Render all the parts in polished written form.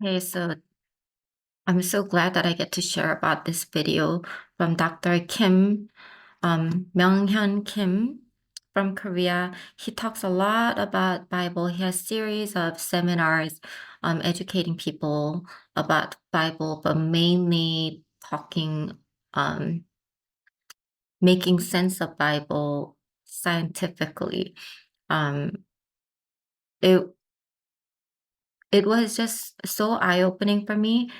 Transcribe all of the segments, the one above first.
Hey, so I'm so glad that I get to share about this video from Dr. Kim, Myung-hyun Kim from Korea. He talks a lot about Bible. He has series of seminars, educating people about Bible, but mainly talking, um, making sense of Bible scientifically. Um, it it was just so eye-opening for me.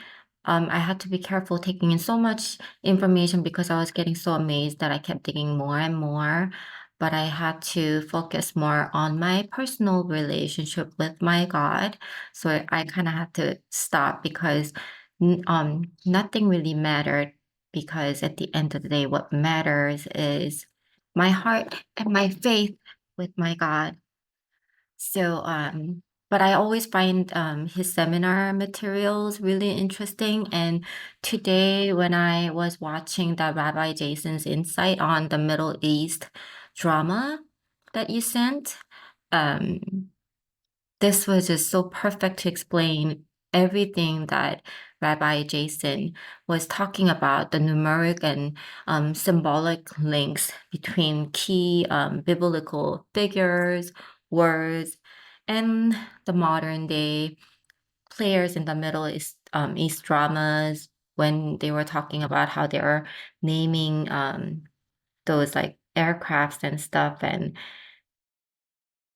I had to be careful taking in so much information because I was getting so amazed that I kept digging more and more. But I had to focus more on my personal relationship with my God. So I kind of had to stop because nothing really mattered, because at the end of the day, what matters is my heart and my faith with my God. So, but I always find his seminar materials really interesting. And today, when I was watching the Rabbi Jason's insight on the Middle East drama that you sent, um, this was just so perfect to explain everything that Rabbi Jason was talking about, the numeric and symbolic links between key biblical figures, words, and the modern day players in the East dramas, when they were talking about how they are naming those like aircrafts and stuff. And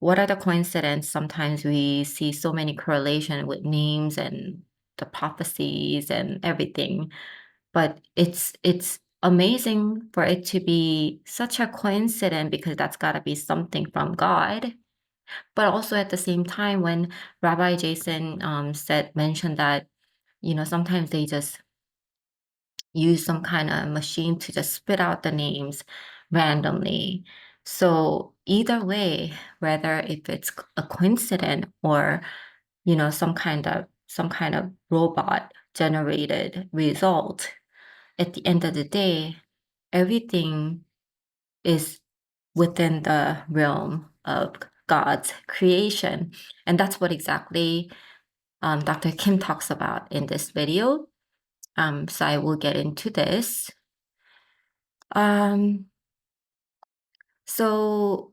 what are the coincidence? Sometimes we see so many correlation with names and the prophecies and everything, but it's amazing for it to be such a coincidence, because that's got to be something from God. But also at the same time, when Rabbi Jason mentioned that, sometimes they just use some kind of machine to just spit out the names randomly. So either way, whether if it's a coincidence or, some kind of robot generated result, at the end of the day, everything is within the realm of God's creation. And that's what exactly Dr. Kim talks about in this video. So I will get into this. Um, so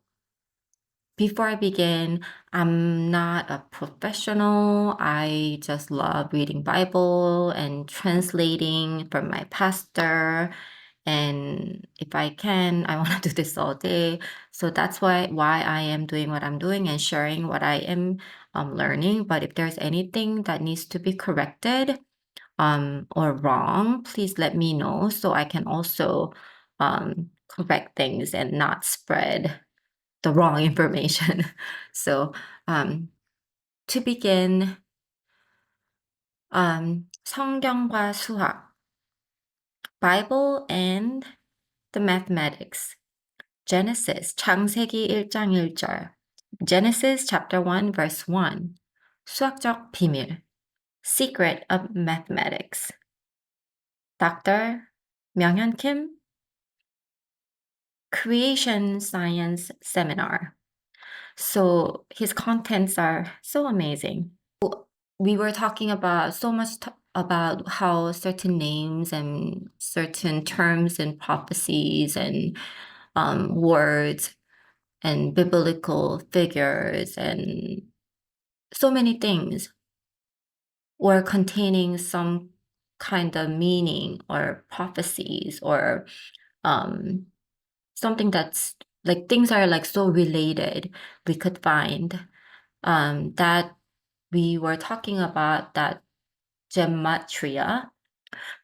before I begin, I'm not a professional. I just love reading Bible and translating from my pastor. And if I can, I want to do this all day. So that's why I am doing what I'm doing and sharing what I am learning. But if there's anything that needs to be corrected or wrong, please let me know so I can also correct things and not spread the wrong information. So, um, to begin, 성경과 수학, Bible and the mathematics. Genesis, 창세기 1장 1절. Genesis chapter 1 verse 1. 수학적 비밀. Secret of mathematics. Dr. Myung-hyun Kim, Creation Science Seminar. So his contents are so amazing. We were talking about so much about how certain names and certain terms and prophecies and words and biblical figures and so many things were containing some kind of meaning or prophecies or um, something that's like things are like so related. We could find that we were talking about that gematria,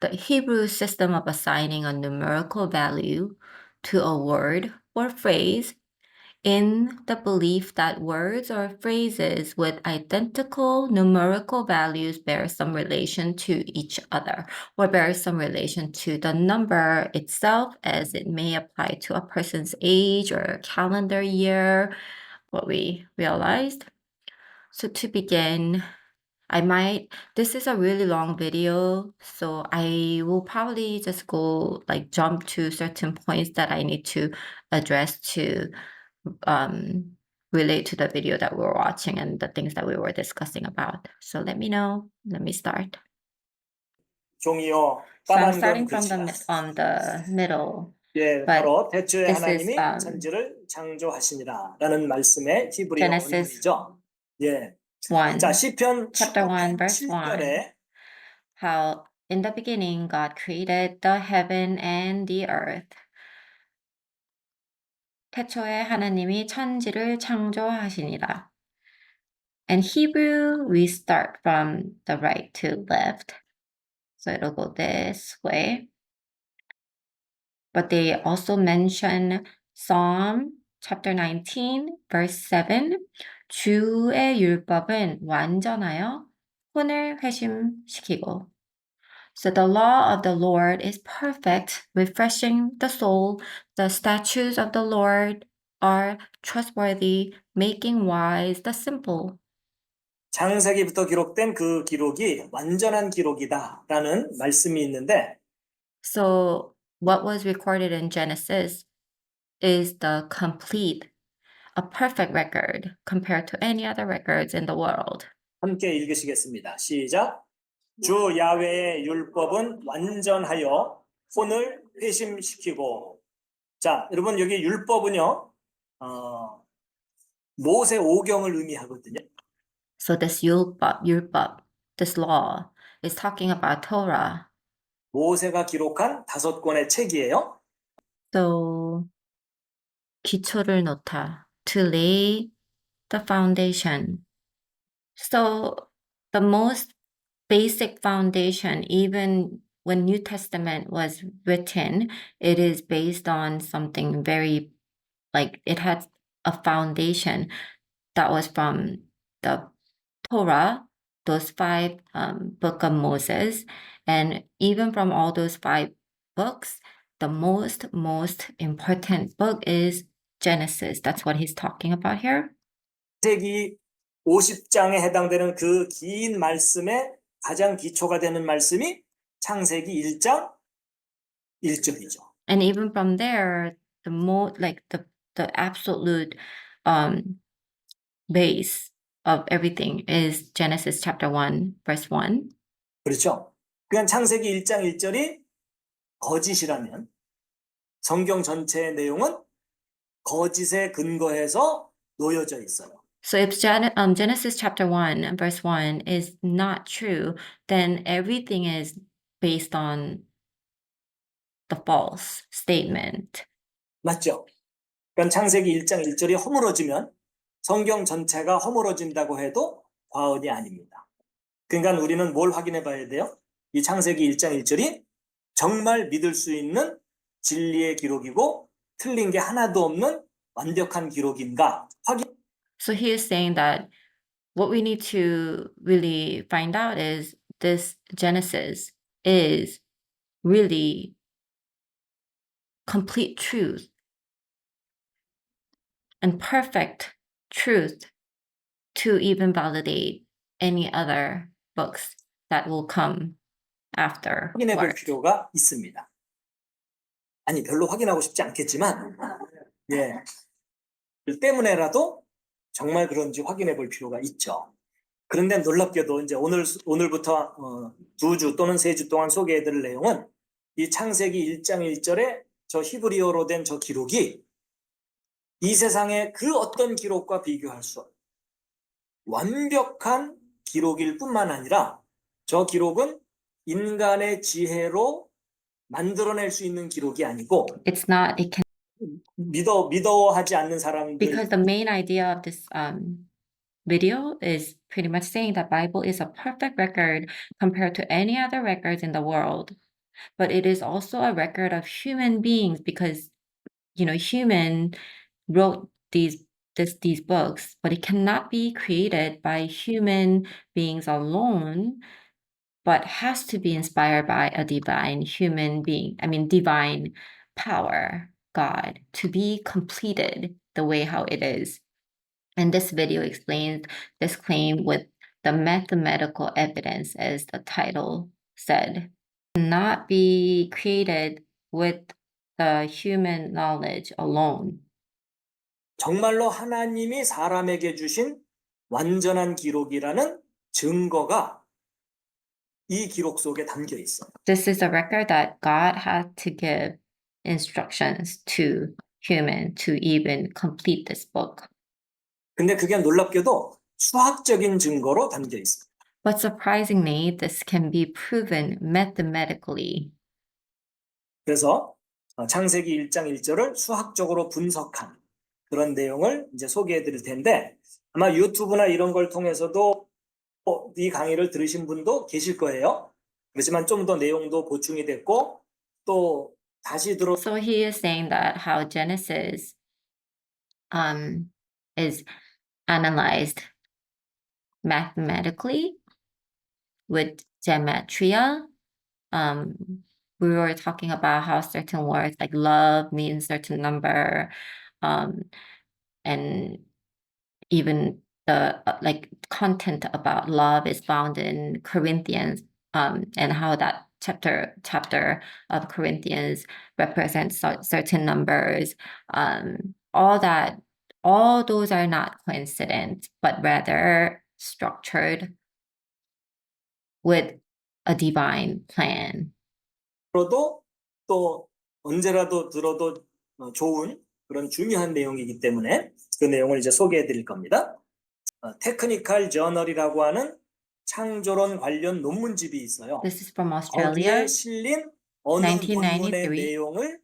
the Hebrew system of assigning a numerical value to a word or phrase, in the belief that words or phrases with identical numerical values bear some relation to each other, or bear some relation to the number itself, as it may apply to a person's age or calendar year, what we realized. So to begin, this is a really long video, so I will probably just jump to certain points that I need to address to relate to the video that we were watching and the things that we were discussing about. So let me know. Let me start. 종이요. So I'm 까만 starting 건 from 글씨가. on the middle. 예, but 바로 태초에 this is, 하나님이 천지를 창조하시니라라는 말씀의 히브리어 Genesis 원문이죠. 예. 1, 자, 시편 chapter 1, verse 1. 7편에 How in the beginning God created the heaven and the earth. 태초에 하나님이 천지를 창조하시니라. And Hebrew, we start from the right to left. So it'll go this way. But they also mention Psalm chapter 19, verse 7. 주의 율법은 완전하여 혼을 회심시키고. So the law of the Lord is perfect, refreshing the soul. The statutes of the Lord are trustworthy, making wise the simple. 창세기부터 기록된 그 기록이 완전한 기록이다라는 말씀이 있는데 So what was recorded in Genesis is the complete, a perfect record compared to any other records in the world. 함께 읽으시겠습니다. 시작. 주 야훼의 율법은 완전하여 혼을 회심시키고. 자, 여러분 여기 율법은요. 모세 오경을 의미하거든요. So this 율법, this law is talking about Torah. 모세가 기록한 5권의 책이에요. So 기초를 놓다, to lay the foundation. So the most basic foundation, even when New Testament was written, it is based on something very, like it had a foundation that was from the Torah, those 5 book of Moses, and even from all those 5 books, the most important book is Genesis. That's what he's talking about here. 창세기 50장에 해당되는 그 긴 말씀의 가장 기초가 되는 말씀이 창세기 1장 1절이죠. And even from there, the absolute base of everything is Genesis chapter 1, verse 1. 그렇죠. 그냥 창세기 1장 1절이 거짓이라면 성경 전체의 내용은 거짓에 근거해서 놓여져 있어요. So if Genesis chapter 1, verse 1 is not true, then everything is based on the false statement. 맞죠? 그러니까 창세기 1장 1절이 허물어지면 성경 전체가 허물어진다고 해도 과언이 아닙니다. 그러니까 우리는 뭘 확인해 봐야 돼요? 이 창세기 1장 1절이 정말 믿을 수 있는 진리의 기록이고 틀린 게 하나도 없는 완벽한 기록인가 확인. So he is saying that what we need to really find out is this Genesis is really complete truth and perfect truth to even validate any other books that will come after. 확인해 볼 필요가 있습니다. 아니 별로 확인하고 싶지 않겠지만 예. 그 때문에라도 정말 그런지 확인해 볼 필요가 있죠. 그런데 놀랍게도 이제 오늘부터 2주 또는 3주 동안 소개해 드릴 내용은 이 창세기 1장 1절에 저 히브리어로 된 저 기록이 이 세상의 그 어떤 기록과 비교할 수 없는 완벽한 기록일 뿐만 아니라 저 기록은 인간의 지혜로 만들어낼 수 있는 기록이 아니고 It's not, it can, 믿어하지 않는 사람들 because the main idea of this video is pretty much saying that Bible is a perfect record compared to any other records in the world. But it is also a record of human beings because, human wrote these books, but it cannot be created by human beings alone, but has to be inspired by a divine divine power, God, to be completed the way how it is. And this video explains this claim with the mathematical evidence, as the title said. Cannot be created with the human knowledge alone. 정말로 하나님이 사람에게 주신 완전한 기록이라는 증거가 이 기록 속에 담겨 있어요. This is a record that God had to give instructions to human to even complete this book. 근데 그게 놀랍게도 수학적인 증거로 담겨 있어요. But surprisingly, this can be proven mathematically. 그래서 창세기 1장 1절을 수학적으로 분석한 그런 내용을 이제 소개해 드릴 텐데 아마 유튜브나 이런 걸 통해서도 이 강의를 들으신 분도 계실 거예요. 그렇지만 좀 더 내용도 보충이 됐고 또 다시 들어 So he is saying that how Genesis is analyzed mathematically with gematria. We were talking about how certain words like love means certain number, and even the like content about love is found in Corinthians, and how that chapter of Corinthians represents certain numbers. All those are not coincident, but rather structured with a divine plan. 들어도 또 언제라도 들어도 좋은 그런 중요한 내용이기 때문에 그 내용을 이제 소개해 드릴 겁니다. 테크니컬 저널이라고 하는 창조론 관련 논문집이 있어요. This is from 거기에 Australia, 실린 어느 논문의 1993. 내용을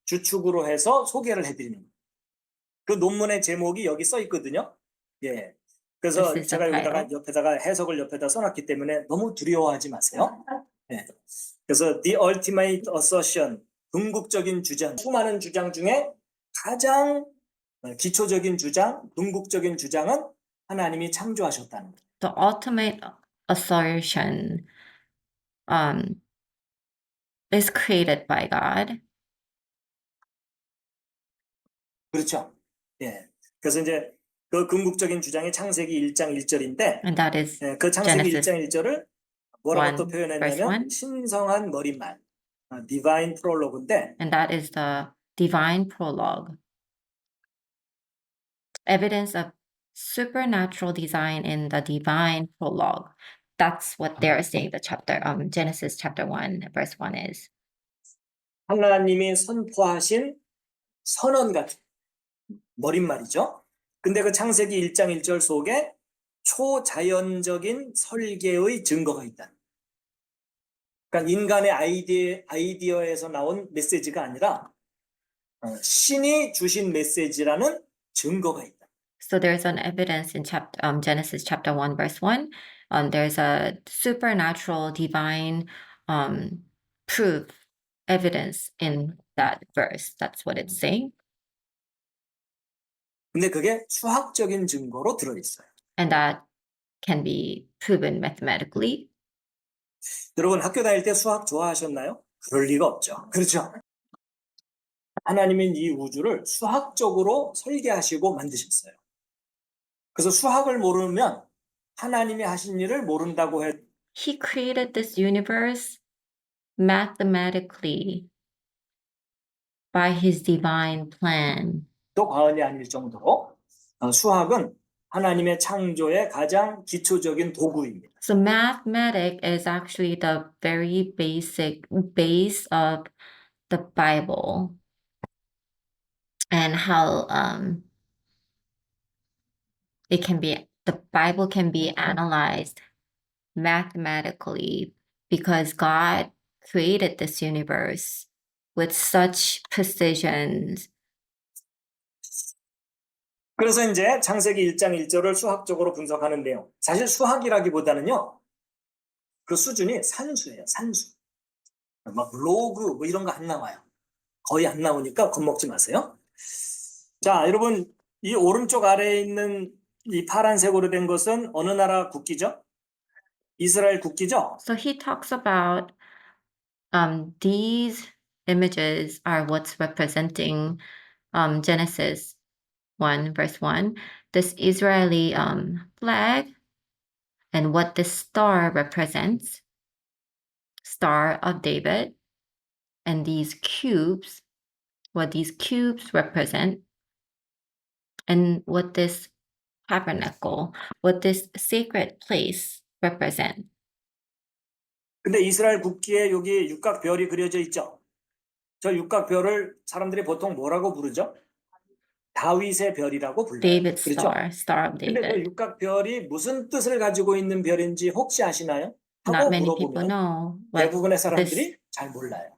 주축으로 해서 소개를 해드리는 거예요. 그 논문의 제목이 여기 써 있거든요. 예. 그래서 This is the 제가 여기다가 title. 옆에다가 해석을 옆에다 써놨기 때문에 너무 두려워하지 마세요. 예. 그래서 The Ultimate Assertion, 궁극적인 주장, 수많은 주장 중에 가장 기초적인 주장, 궁극적인 주장은 하나님이 창조하셨다는 거예요. The ultimate assertion is created by God. 그렇죠. 예. 그래서 이제 그 궁극적인 주장이 창세기 1장 1절인데 And that is 그 창세기 Genesis 1장 1절을 뭐라고 또 1, verse 표현했냐면 1. 신성한 머릿말, 디바인 프롤로그인데 And that is the divine prologue. Evidence of supernatural design in the divine prologue. That's what they're saying the chapter, Genesis chapter 1, verse 1 is. 하나님이 선포하신 선언 같은 머릿말이죠. 근데 그 창세기 1장 1절 속에 초자연적인 설계의 증거가 있다. 그러니까 인간의 아이디어에서 나온 메시지가 아니라 신이 주신 메시지라는 증거가 있다. So there's an evidence in Genesis chapter 1, verse 1. There's a supernatural divine proof, evidence in that verse. That's what it's saying. 근데 그게 수학적인 증거로 들어있어요. And that can be proven mathematically. 여러분 학교 다닐 때 수학 좋아하셨나요? 그럴 리가 없죠. 그렇죠? 하나님은 이 우주를 수학적으로 설계하시고 만드셨어요. 그래서 수학을 모르면 하나님이 하신 일을 모른다고 해도 He created this universe mathematically by his divine plan. 과언이 아닐 정도로 수학은 하나님의 창조의 가장 기초적인 도구입니다. So mathematics is actually the very basic base of the Bible and how the Bible can be analyzed mathematically because God created this universe with such precision. 그래서 이제 창세기 1장 1절을 수학적으로 분석하는 내용. 사실 수학이라기보다는요. 그 수준이 산수예요. 산수. 막 로그 뭐 이런 거 안 나와요. 거의 안 나오니까 겁먹지 마세요. 자, 여러분 이 오른쪽 아래에 있는 이 파란색으로 된 것은 어느 나라 국기죠? 이스라엘 국기죠? So he talks about these images are what's representing Genesis 1, verse 1, this Israeli flag, and what this star represents, Star of David, and these cubes, what these cubes represent, and what this tabernacle, what this sacred place represent. 근데 이스라엘 국기에 여기 육각별이 그려져 있죠. 저 육각별을 사람들이 보통 뭐라고 부르죠? 다윗의 별이라고 불러요. David's 그렇죠? star, Star of 근데 그 David. 육각별이 무슨 뜻을 가지고 있는 별인지 혹시 아시나요? Not 하고 many people 물어보면 know what 대부분의 this 사람들이 잘 몰라요.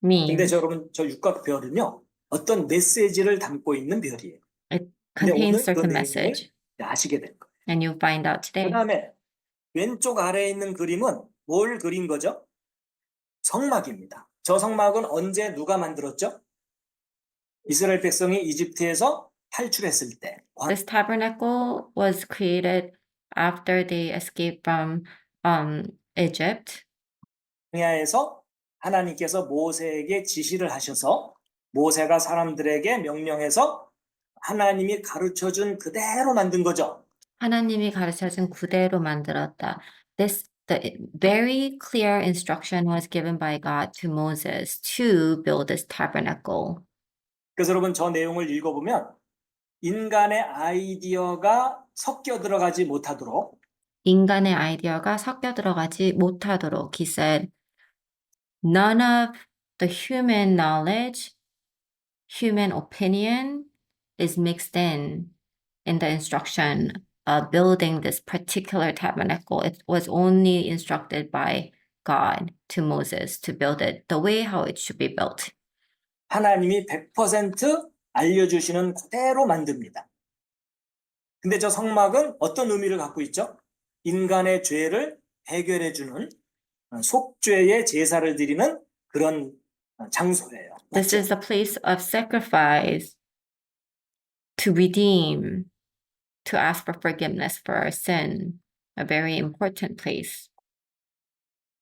근데 means. 여러분, 저 육각별은요, 어떤 메시지를 담고 있는 별이에요. It 근데 contains 오늘 그 certain 내용을 message, 아시게 될 거예요. and you'll find out 그 today. 다음에 왼쪽 아래에 있는 그림은 뭘 그린 거죠? 성막입니다. 저 성막은 언제 누가 만들었죠? 이스라엘 백성이 이집트에서 탈출했을 때 This tabernacle was created after they escaped from Egypt. 광야에서 하나님께서 모세에게 지시를 하셔서 모세가 사람들에게 명령해서 하나님이 가르쳐 준 그대로 만든 거죠. 하나님이 가르쳐준 그대로 만들었다. The very clear instruction was given by God to Moses to build this tabernacle. 그래서 여러분 저 내용을 읽어보면 인간의 아이디어가 섞여 들어가지 못하도록 인간의 아이디어가 섞여 들어가지 못하도록, he said, none of the human knowledge, human opinion is mixed in the instruction of building this particular tabernacle. It was only instructed by God to Moses to build it the way how it should be built. 하나님이 100% 알려주시는 그대로 만듭니다. 근데 저 성막은 어떤 의미를 갖고 있죠? 인간의 죄를 해결해주는 속죄의 제사를 드리는 그런 장소예요. This 맞죠? is a place of sacrifice to redeem, to ask for forgiveness for our sin, a very important place.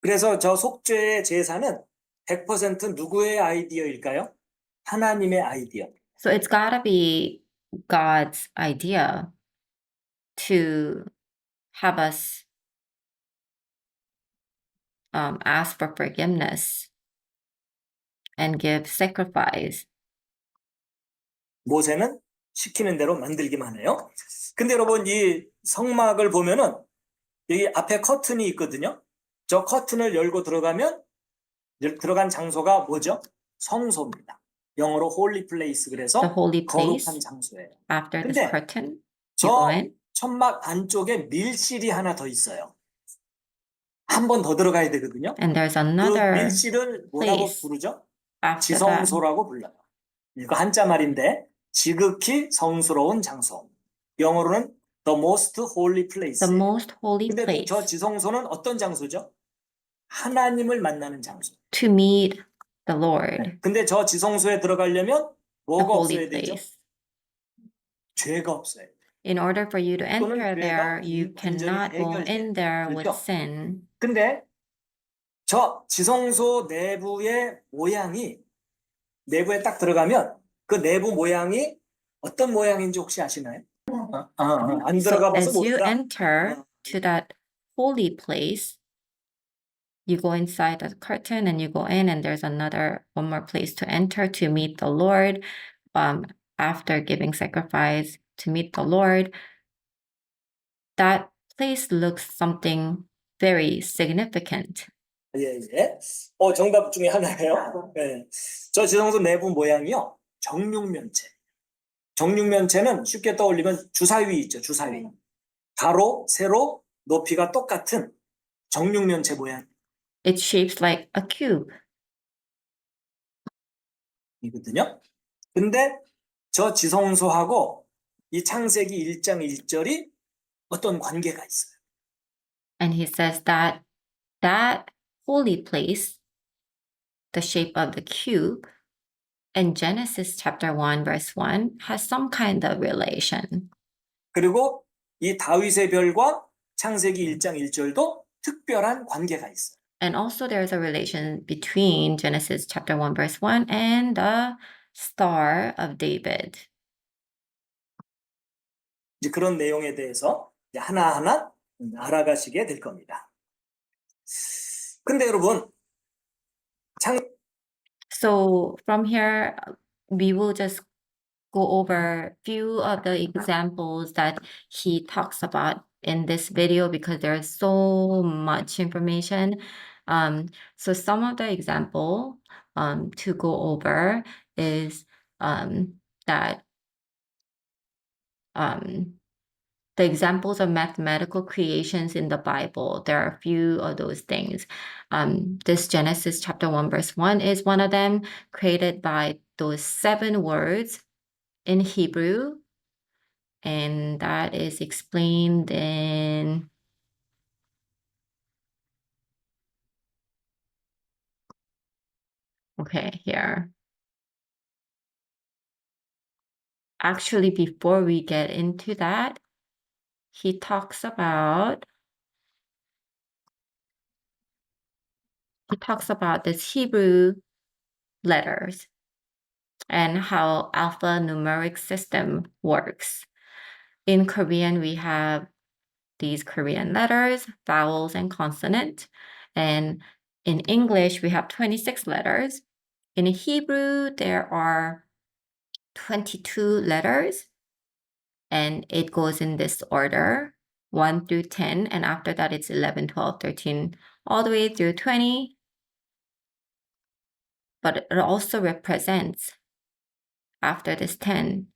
그래서 저 속죄의 제사는 100% 누구의 아이디어일까요? 하나님의 아이디어. So it's gotta be God's idea to have us ask for forgiveness and give sacrifice. 모세는 시키는 대로 만들기만 해요. 근데 여러분 이 성막을 보면은 여기 앞에 커튼이 있거든요. 저 커튼을 열고 들어가면 들어간 장소가 뭐죠? 성소입니다. 영어로 holy place The 그래서 holy 거룩한 place. 장소예요. After this 근데 curtain, you go 저 in. 천막 안쪽에 밀실이 하나 더 있어요. 한 번 더 들어가야 되거든요. And there's 그 another 밀실을 뭐라고 place 부르죠? after that. 지성소라고 불러요. 이거 한자 말인데 지극히 성스러운 장소. 영어로는 the most holy place. The most holy 근데 place 저 지성소는 어떤 장소죠? 하나님을 만나는 장소. to meet the Lord. 근데 저 지성소에 들어가려면 The 뭐가 holy 없어야 되죠? place. 죄가 없어요. In order for you to 또는 enter there, 죄가 you 완전히 cannot go 해결돼요. in there with 그렇죠? sin. 근데 저 지성소 내부의 모양이 내부에 딱 들어가면 그 내부 모양이 어떤 모양인지 혹시 아시나요? 안 So 들어가 봐서 as you 모르나? enter to that holy place, you go inside the curtain and you go in, and there's one more place to enter to meet the Lord. After giving sacrifice to meet the Lord, that place looks something very significant. 예, 예. 정답 중에 하나예요. 예. 저 지성소 내부 모양이요. 정육면체. 정육면체는 쉽게 떠올리면 주사위 있죠, 주사위. 가로, 세로, 높이가 똑같은 정육면체 모양이거든요. It's shaped like a cube. 근데 저 지성소하고 이 창세기 1장 1절이 어떤 관계가 있어요. And he says that that holy place, the shape of the cube, in Genesis chapter 1, verse 1, has some kind of relation. 그리고 이 다윗의 별과 창세기 1장 1절도 특별한 관계가 있어요. And also there's a relation between Genesis chapter 1, verse 1 and the Star of David. 이제 그런 내용에 대해서 이제 하나하나 알아가시게 될 겁니다. 근데 여러분, So from here, we will just go over a few of the examples that he talks about in this video because there's so much information. So some of the example to go over is that the examples of mathematical creations in the Bible. There are a few of those things. This Genesis chapter 1 verse 1 is one of them, created by those 7 words in Hebrew. And that is explained in here. Actually, before we get into that, he talks about this Hebrew letters and how alphanumeric system works. In Korean, we have these Korean letters, vowels, and consonant. And in English, we have 26 letters. In Hebrew, there are 22 letters, and it goes in this order, 1 through 10, and after that, it's 11, 12, 13, all the way through 20. But it also represents, after this 10,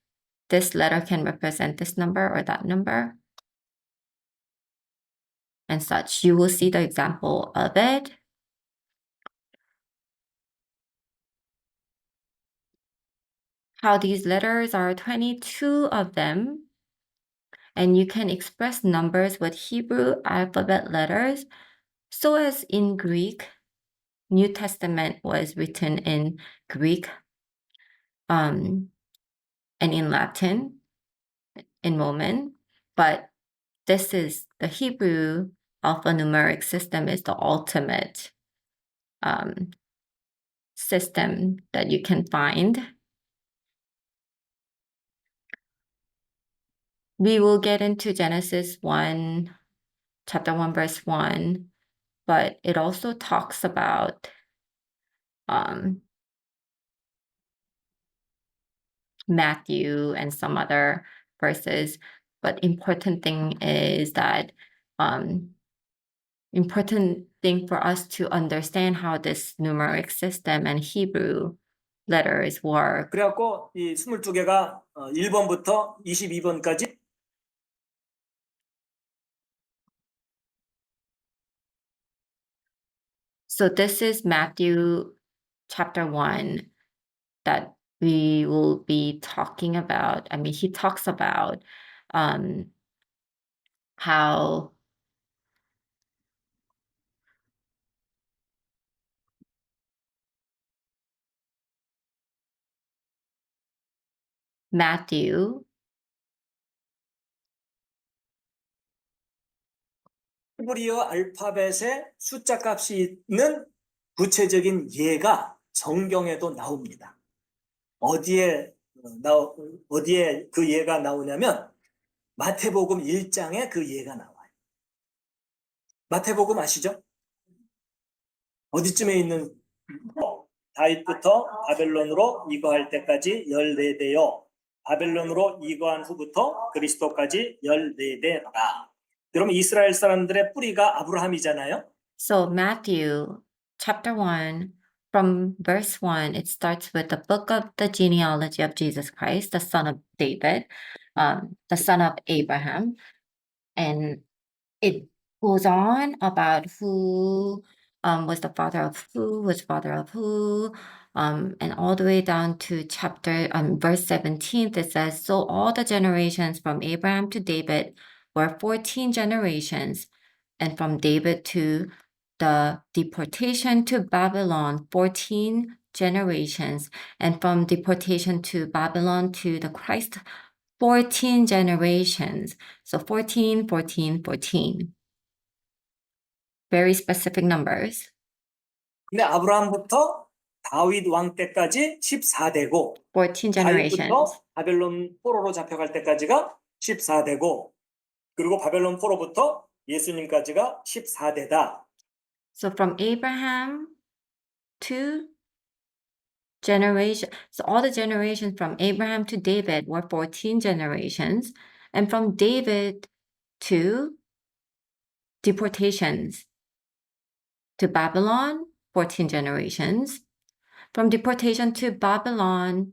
this letter can represent this number or that number, and such. You will see the example of it. How these letters are 22 of them, and you can express numbers with Hebrew alphabet letters. So as in Greek, New Testament was written in Greek and in Latin, in Roman, but this is the Hebrew alphanumeric system is the ultimate system that you can find. We will get into Genesis 1, chapter 1, verse 1, but it also talks about Matthew and some other verses. But important thing is that important thing for us to understand how this numeric system and Hebrew letters work. 그래갖고 이 22개가 1번부터 22번까지 So this is Matthew chapter 1 that we will be talking about. I mean, he talks about how Matthew 히브리어 알파벳의 숫자 값이 있는 구체적인 예가 성경에도 나옵니다. 어디에 그 예가 나오냐면 마태복음 1장에 그 예가 나와요. 마태복음 아시죠? 어디쯤에 있는 다윗부터 바벨론으로 이거할 때까지 14대요. 바벨론으로 이거한 후부터 그리스도까지 14대라. 그럼 이스라엘 사람들의 뿌리가 아브라함이잖아요. So Matthew chapter 1 from verse 1 it starts with the book of the genealogy of Jesus Christ, the son of David, the son of Abraham, and it goes on about who was the father of who was father of who, and all the way down to chapter verse 17 it says, so all the generations from Abraham to David were 14 generations, and from David to the deportation to Babylon 14 generations, and from deportation to Babylon to the Christ 14 generations. So 14, 14, 14. Very specific numbers. 근데 아브라함부터 다윗 왕 때까지 14대고 14 generations. 다윗부터 바벨론 포로로 잡혀갈 때까지가 14대고 그리고 바벨론 포로부터 예수님까지가 14대다. So from Abraham to generation. So all the generations from Abraham to David were 14 generations, and from David to deportations to Babylon, 14 generations. From deportation to Babylon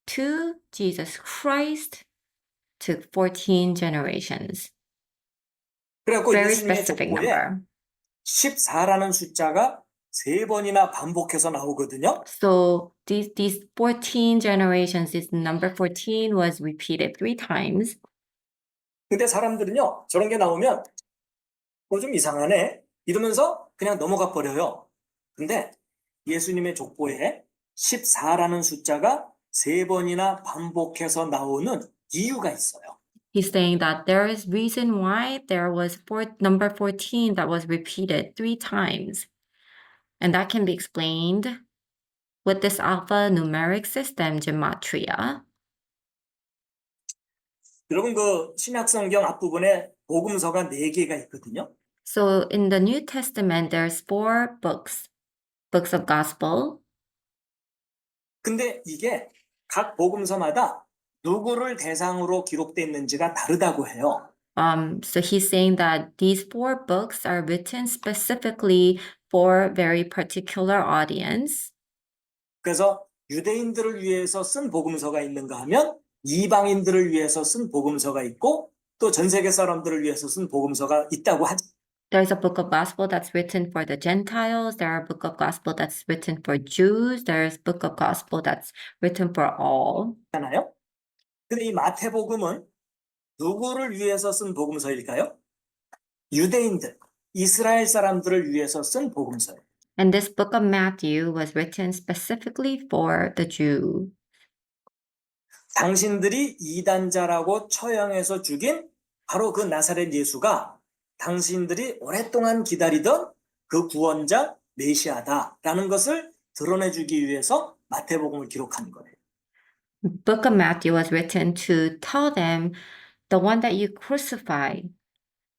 to Jesus Christ took 14 generations. 그래갖고 Very 예수님의 specific 족보에 number. 14라는 숫자가 3번이나 반복해서 나오거든요. So these 14 generations, this number 14 was repeated 3 times. 근데 사람들은요, 저런 게 나오면 좀 이상하네 이러면서 그냥 넘어가 버려요. 근데 예수님의 족보에 14라는 숫자가 3번이나 반복해서 나오는 이유가 있어요. He's saying that there is reason why there was number 14 that was repeated 3 times. And that can be explained with this alphanumeric system, gematria. 여러분 그 신약성경 앞부분에 복음서가 4개가 있거든요. So in the New Testament, there's 4 books of gospel. 근데 이게 각 복음서마다 누구를 대상으로 기록됐는지가 다르다고 해요. So he's saying that these 4 books are written specifically for very particular audience. 그래서 유대인들을 위해서 쓴 복음서가 있는가 하면 이방인들을 위해서 쓴 복음서가 있고 또 전 세계 사람들을 위해서 쓴 복음서가 있다고 There's a book of gospel that's written for the Gentiles. There are a book of gospel that's written for Jews. There's a book of gospel that's written for all. 하잖아요. 근데 이 마태복음은 누구를 위해서 쓴 복음서일까요? 유대인들, 이스라엘 사람들을 위해서 쓴 복음서예요. And this book of Matthew was written specifically for the Jew. 당신들이 이단자라고 처형해서 죽인 바로 그 나사렛 예수가 당신들이 오랫동안 기다리던 그 구원자 메시아다라는 것을 드러내주기 위해서 마태복음을 기록한 거예요. Book of Matthew was written to tell them the one that you crucified,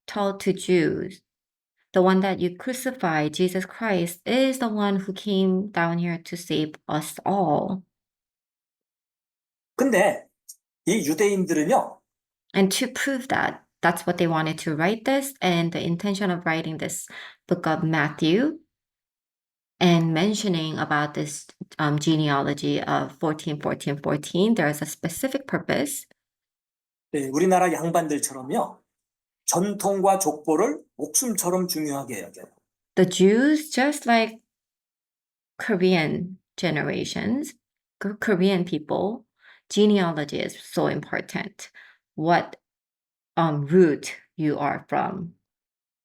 told to Jews, the one that you crucified, Jesus Christ, is the one who came down here to save us all. 근데 이 유대인들은요, And to prove that, that's what they wanted to write this, and the intention of writing this book of Matthew and mentioning about this genealogy of 14, 14, 14, there's a specific purpose. 네, 우리나라 양반들처럼요, 전통과 족보를 목숨처럼 중요하게 여겨요. The Jews, just like Korean generations, Korean people, genealogy is so important. What root you are from.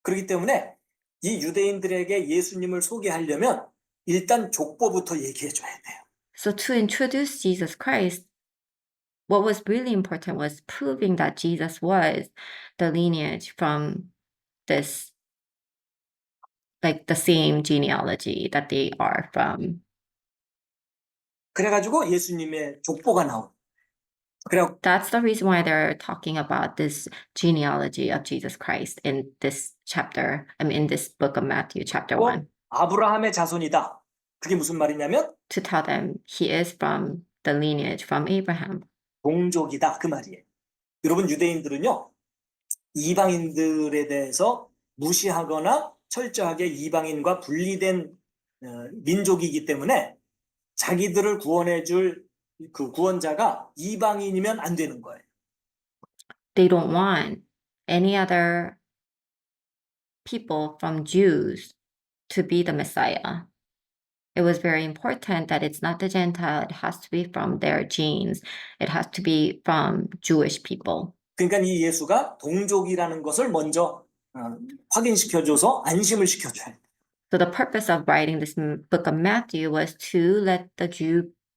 그렇기 때문에 이 유대인들에게 예수님을 소개하려면 일단 족보부터 얘기해 줘야 돼요. So to introduce Jesus Christ, what was really important was proving that Jesus was the lineage from this, like the same genealogy that they are from. 그래가지고 예수님의 족보가 나오고 그래갖고 That's the reason why they're talking about this genealogy of Jesus Christ in this chapter, in this book of Matthew, chapter 1, 아브라함의 자손이다. 그게 무슨 말이냐면 to tell them he is from the lineage from Abraham. 동족이다 그 말이에요. 여러분 유대인들은요 이방인들에 대해서 무시하거나 철저하게 이방인과 분리된 민족이기 때문에 자기들을 구원해줄 그 구원자가 이방인이면 안 되는 거예요. They don't want any other people from Jews to be the Messiah. It was very important that it's not the Gentile, it has to be from their genes. It has to be from Jewish people. 그러니까 이 예수가 동족이라는 것을 먼저 확인시켜줘서 안심을 시켜줘야 돼요. So the purpose of writing this book of Matthew was to let the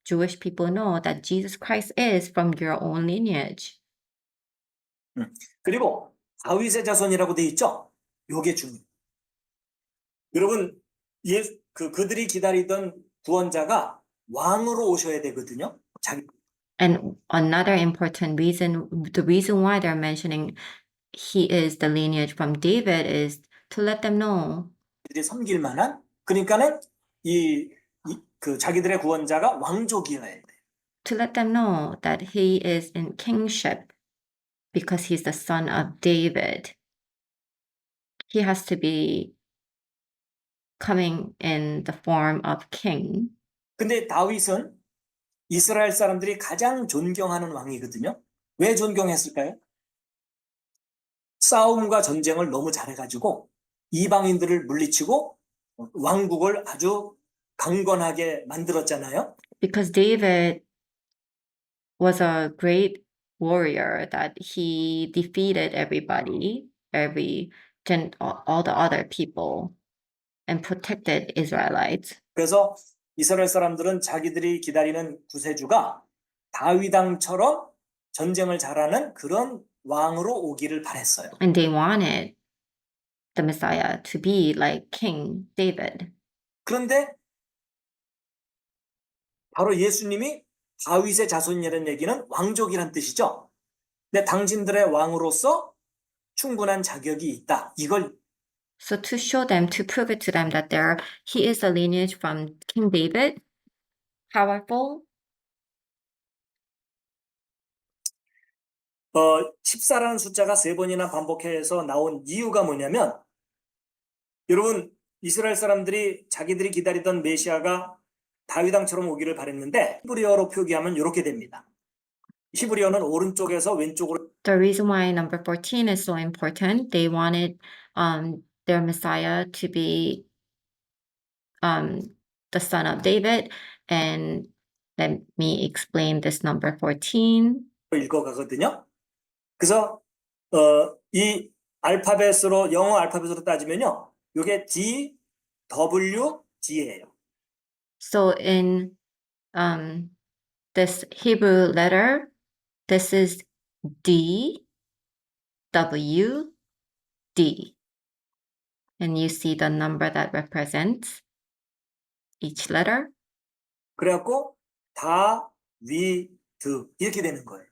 Jewish people know that Jesus Christ is from your own lineage. 그리고 다윗의 자손이라고 돼 있죠? 요게 중요해요. 여러분 그들이 기다리던 구원자가 왕으로 오셔야 되거든요. And another important reason, the reason why they're mentioning he is the lineage from David is to let them know. 그들이 섬길 만한 그러니까는 이 그 자기들의 구원자가 왕족이어야 돼. To let them know that he is in kingship because he's the son of David. He has to be coming in the form of king. 근데 다윗은 이스라엘 사람들이 가장 존경하는 왕이거든요. 왜 존경했을까요? 싸움과 전쟁을 너무 잘해가지고 이방인들을 물리치고 왕국을 아주 강건하게 만들었잖아요. Because David was a great warrior that he defeated everybody, all the other people, and protected Israelites. 그래서 이스라엘 사람들은 자기들이 기다리는 구세주가 다윗 왕처럼 전쟁을 잘하는 그런 왕으로 오기를 바랬어요. And they wanted the Messiah to be like King David. 그런데 바로 예수님이 다윗의 자손이라는 얘기는 왕족이란 뜻이죠. 근데 당신들의 왕으로서 충분한 자격이 있다. 이걸 So to show them, to prove it to them that he is a lineage from King David, powerful. 14라는 숫자가 3번이나 반복해서 나온 이유가 뭐냐면 여러분 이스라엘 사람들이 자기들이 기다리던 메시아가 다윗 왕처럼 오기를 바랬는데 히브리어로 표기하면 이렇게 됩니다. 히브리어는 오른쪽에서 왼쪽으로 The reason why number 14 is so important, they wanted their Messiah to be the son of David. And let me explain this number 14. 읽어가거든요. 그래서 이 알파벳으로 영어 알파벳으로 따지면요. 이게 D, W, G예요. So in this Hebrew letter, this is D, W, D. And you see the number that represents each letter. 그래갖고 다윗 이렇게 되는 거예요.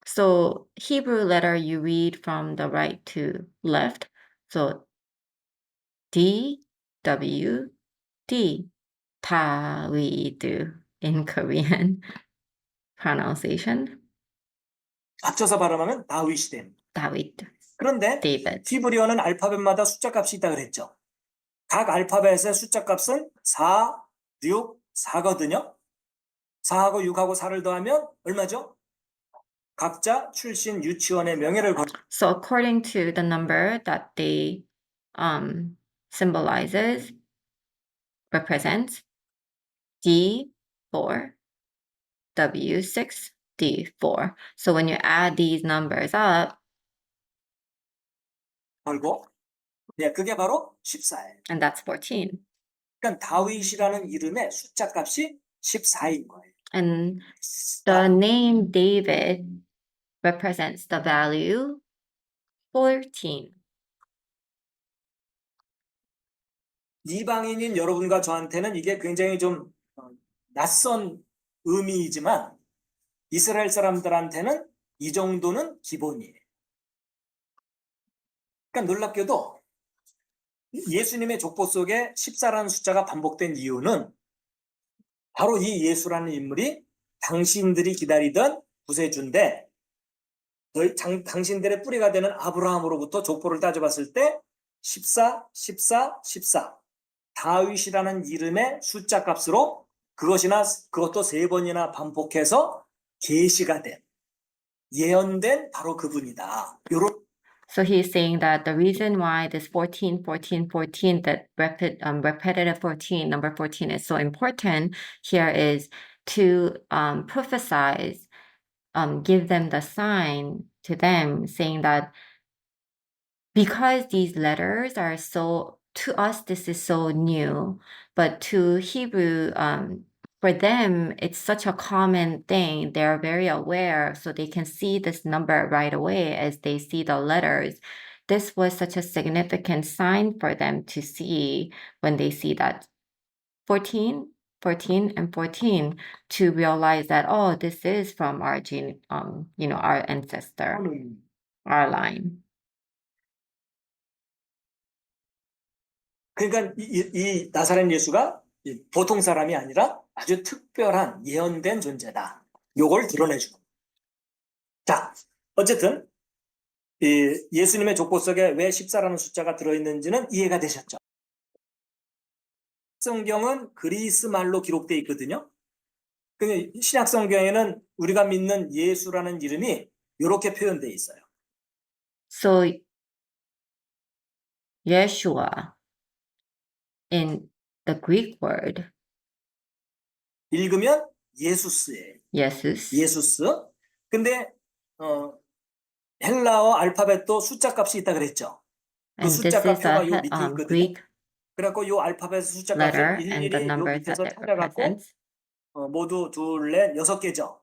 So Hebrew letter you read from the right to left. So D, W, D. 다윗 in Korean pronunciation. 합쳐서 발음하면 다윗이 됩니다. 다윗. 그런데 David. 히브리어는 알파벳마다 숫자 값이 있다 그랬죠. 각 알파벳의 숫자 값은 4, 6, 4거든요. 4하고 6하고 4를 더하면 얼마죠? 각자 출신 유치원의 명예를 걸. So according to the number that they symbolizes, represents D4, W6, D4. So when you add these numbers up, 걸고 네, 그게 바로 14예요. and that's 14. 그러니까 다윗이라는 이름의 숫자 값이 14인 거예요. And the name David represents the value 14. 이방인인 여러분과 저한테는 이게 굉장히 좀 낯선 의미이지만 이스라엘 사람들한테는 이 정도는 기본이에요. 그러니까 놀랍게도 예수님의 족보 속에 14라는 숫자가 반복된 이유는 바로 이 예수라는 인물이 당신들이 기다리던 구세주인데 당신들의 뿌리가 되는 아브라함으로부터 족보를 따져봤을 때 14, 14, 14 다윗이라는 이름의 숫자 값으로 그것도 3번이나 반복해서 계시가 된 예언된 바로 그분이다. So he's saying that the reason why this 14, 14, 14, that repetitive 14, number 14 is so important here is to prophesize, give them the sign to them, saying that because these letters are so, to us, this is so new, but to Hebrew, for them, it's such a common thing. They're very aware, so they can see this number right away as they see the letters. This was such a significant sign for them to see when they see that 14, 14, and 14 to realize that, oh, this is from our gene, our ancestor, our line. 그러니까 이 나사렛 예수가 이 보통 사람이 아니라 아주 특별한 예언된 존재다. 요걸 드러내주고. 자, 어쨌든 이 예수님의 족보 속에 왜 14라는 숫자가 들어있는지는 이해가 되셨죠? 성경은 그리스 말로 기록되어 있거든요. 근데 신약 성경에는 우리가 믿는 예수라는 이름이 이렇게 표현되어 있어요. So Yeshua in the Greek word 읽으면 예수스예요. Jesus, 예수스. 근데 헬라어 알파벳도 숫자 값이 있다 그랬죠. 그 and this 숫자 is a 값표가 요 밑에 있거든요. Greek 그래갖고 요 알파벳 숫자 값을 letter and the 일일이 요 numbers that 밑에서 it 찾아갖고 represents. 모두 둘, 넷, 6개죠.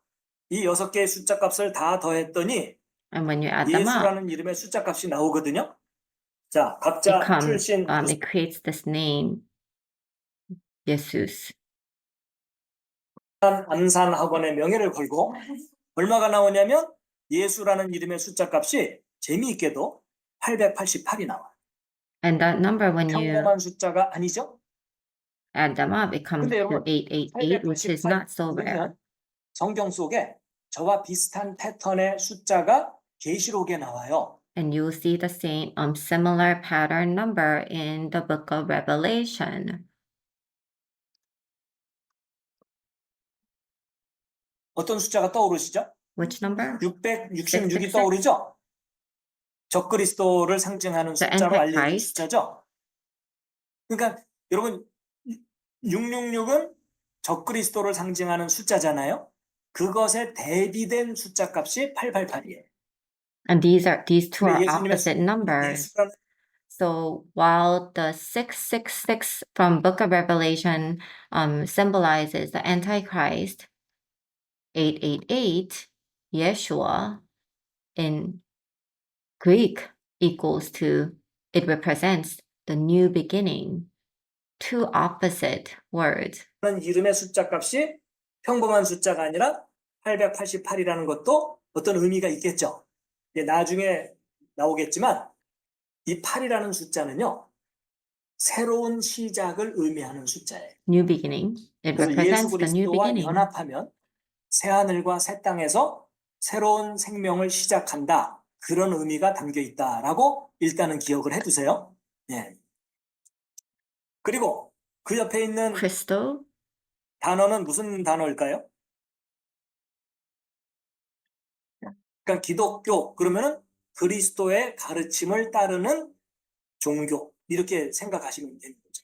이 6개의 숫자 값을 다 더했더니 And when you add them up, 예수라는 이름의 숫자 값이 나오거든요. 자, it 각자 comes, 출신 it creates this name, Jesus. 암산 학원의 명예를 걸고 얼마가 나오냐면 예수라는 이름의 숫자 값이 재미있게도 888이 나와요. And that number, when you 평범한 숫자가 아니죠? add them up, it comes 근데 to 여러분 888, which is not so rare. 그러면 성경 속에 저와 비슷한 패턴의 숫자가 계시록에 나와요. And you'll see the same similar pattern number in the book of Revelation. 어떤 숫자가 떠오르시죠? Which number? 666이 666? 떠오르죠? 적그리스도를 상징하는 The 숫자로 알려진 Antichrist. 숫자죠? 그러니까 여러분 666은 적그리스도를 상징하는 숫자잖아요. 그것에 대비된 숫자 값이 888이에요. And these two are 근데 예수님의 opposite numbers. 예수라는 So while the 666 from Book of Revelation symbolizes the Antichrist, 888, Yeshua, in Greek equals to, it represents the new beginning. Two opposite words. 이름의 숫자 값이 평범한 숫자가 아니라 888이라는 것도 어떤 의미가 있겠죠. 나중에 나오겠지만 이 8이라는 숫자는요. 새로운 시작을 의미하는 숫자예요. New beginning. It 그래서 예수 represents the new 그리스도와 beginning. 연합하면 새하늘과 새 땅에서 새로운 생명을 시작한다. 그런 의미가 담겨 있다라고 일단은 기억을 해두세요. 예. 그리고 그 옆에 있는 Crystal. 단어는 무슨 단어일까요? 그러니까 기독교 그러면은 그리스도의 가르침을 따르는 종교 이렇게 생각하시면 되는 거죠.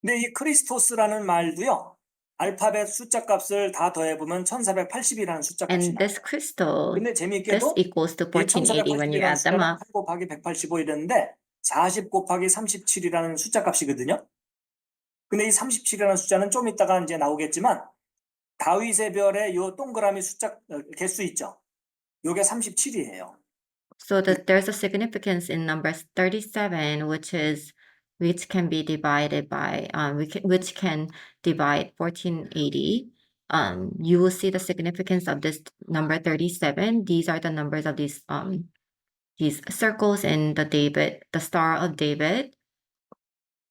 근데 이 크리스토스라는 말도요. 알파벳 숫자 값을 다 더해보면 1480이라는 숫자 값이 And 나와요. this crystal, 근데 this 재미있게도 equals to 이 1480 when you 1480이라는 add them 숫자는 up. 8 곱하기 185 이랬는데 40 곱하기 37이라는 숫자 값이거든요. 근데 이 37이라는 숫자는 좀 이따가 이제 나오겠지만 다윗의 별의 요 동그라미 숫자 개수 있죠. 요게 37이에요. So that there's a significance in number 37, which can be divided by which can divide 1480. You will see the significance of this number 37. These are the numbers of these circles in the Star of David.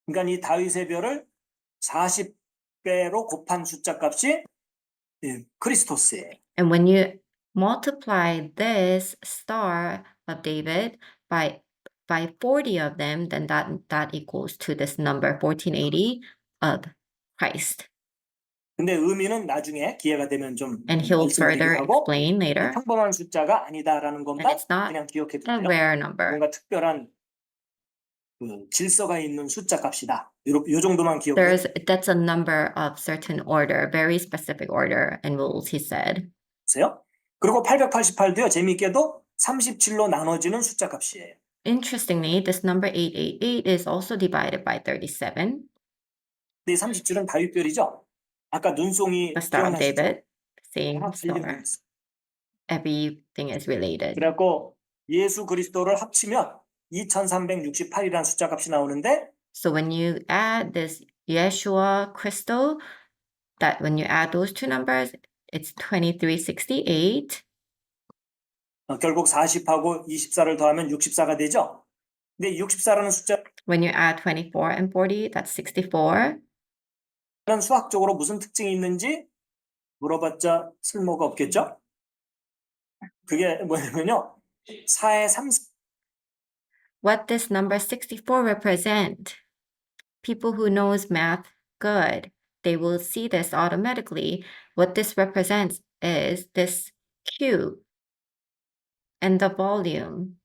그러니까 이 다윗의 별을 40배로 곱한 숫자 값이 크리스토스예요. And when you multiply this Star of David by 40 of them, then that equals to this number 1480 of Christ. 근데 의미는 나중에 기회가 되면 좀 And he'll further 말씀드리고 하고 explain later. 평범한 숫자가 아니다라는 And 것만 it's not 그냥 기억해 a 두세요. rare number. 뭔가 특별한 그 질서가 있는 숫자 값이다. 요 정도만 기억해 That's a number of certain order, very specific order and rules, he said. 주세요. 그리고 888도요. 재미있게도 37로 나눠지는 숫자 값이에요. Interestingly, this number 888 is also divided by 37. 근데 이 37은 다윗별이죠. 아까 눈송이 The Star of 기억나시죠? David, same 다 star. 관련돼 있어요. Everything is related. 그래갖고 예수 그리스도를 합치면 2368이라는 숫자 값이 나오는데 So when you add this Yeshua crystal, that when you add those two numbers, it's 2368. 결국 40하고 24를 더하면 64가 되죠. 근데 64라는 숫자는 When you add 24 and 40, that's 64. 수학적으로 무슨 특징이 있는지 물어봤자 쓸모가 없겠죠? 그게 뭐냐면요. 4의 3, What does number 64 represent? People who knows math good, they will see this automatically. What this represents is this cube and the volume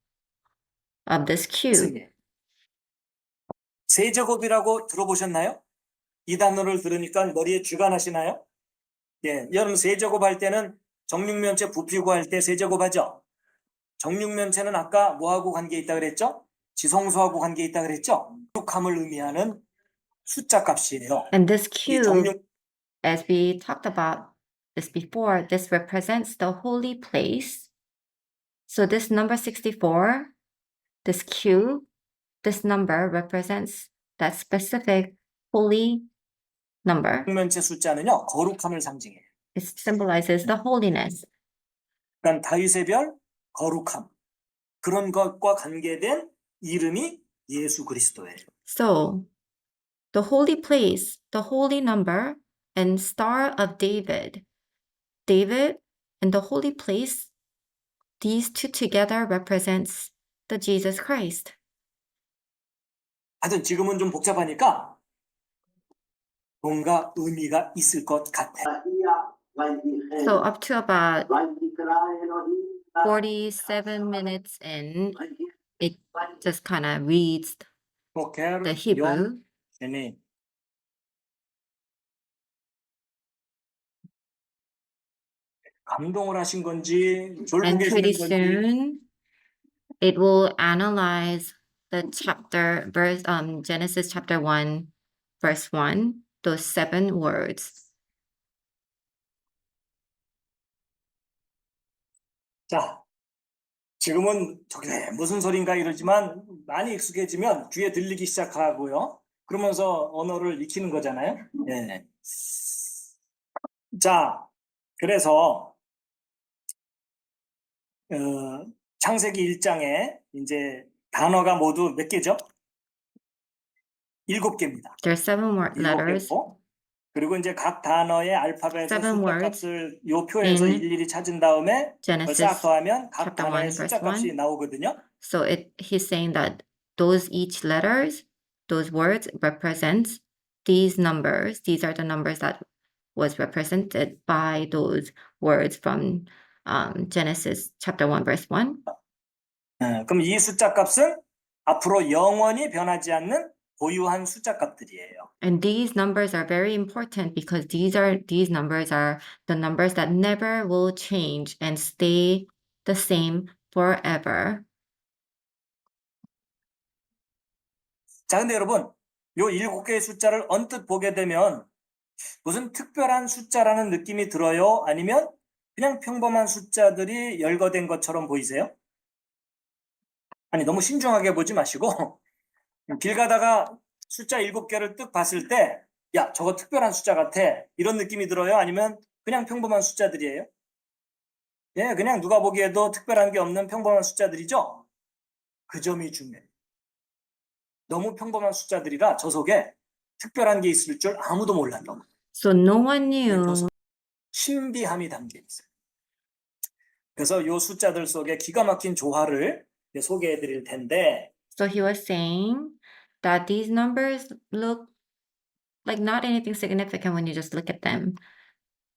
of this cube. 승이에요. 세제곱이라고 들어보셨나요? 이 단어를 들으니까 머리에 쥐가 나시나요? 예, 여러분 세제곱 할 때는 정육면체 부피 구할 때 세제곱 하죠? 정육면체는 아까 뭐하고 관계 있다 그랬죠? 지성수하고 관계 있다 그랬죠? 거룩함을 의미하는 숫자 값이에요. And this 이 cube, 정육 as we talked about this before, this represents the holy place. So this number 64, this cube, this number represents that specific holy number. 면체 숫자는요 거룩함을 상징해요. It symbolizes the holiness. 그러니까 다윗의 별 거룩함 그런 것과 관계된 이름이 예수 그리스도예요. So the holy place, the holy number, and Star of David. David and the holy place, these two together represents the Jesus Christ. 하여튼 지금은 좀 복잡하니까 뭔가 의미가 있을 것 같아요. So up to about 47 minutes in, it just kind of reads the Hebrew. 네. 감동을 하신 건지 졸고 And 계시는 pretty 건지 soon, it will analyze the chapter, Genesis chapter 1, verse 1, those 7 words. 자, 지금은 저게 무슨 소린가 이러지만 많이 익숙해지면 귀에 들리기 시작하고요. 그러면서 언어를 익히는 거잖아요. 예. 자, 그래서 창세기 1장에 이제 단어가 모두 몇 개죠? 7개입니다. There's 7 letters, 7개고 그리고 이제 각 단어의 알파벳의 Seven 숫자 words 값을 요 표에서 in 일일이 찾은 다음에 그걸 싹 Genesis 더하면 각 chapter 1, 단어의 verse 숫자 값이 1. 나오거든요. So he's saying that those each letters, those words represents these numbers. These are the numbers that was represented by those words from Genesis chapter 1, verse 1. 그럼 이 숫자 값은 앞으로 영원히 변하지 않는 고유한 숫자 값들이에요. And these numbers are very important because these numbers are the numbers that never will change and stay the same forever. 자, 근데 여러분, 요 7개의 숫자를 언뜻 보게 되면 무슨 특별한 숫자라는 느낌이 들어요? 아니면 그냥 평범한 숫자들이 열거된 것처럼 보이세요? 아니, 너무 신중하게 보지 마시고 길 가다가 숫자 7개를 뜩 봤을 때 야, 저거 특별한 숫자 같아. 이런 느낌이 들어요? 아니면 그냥 평범한 숫자들이에요? 예, 그냥 누가 보기에도 특별한 게 없는 평범한 숫자들이죠? 그 점이 중요해요. 너무 평범한 숫자들이라 저 속에 특별한 게 있을 줄 아무도 몰랐던 So no one knew. 신비함이 담겨 있어요. 그래서 요 숫자들 속에 기가 막힌 조화를 소개해 드릴 텐데 So he was saying that these numbers look like not anything significant when you just look at them.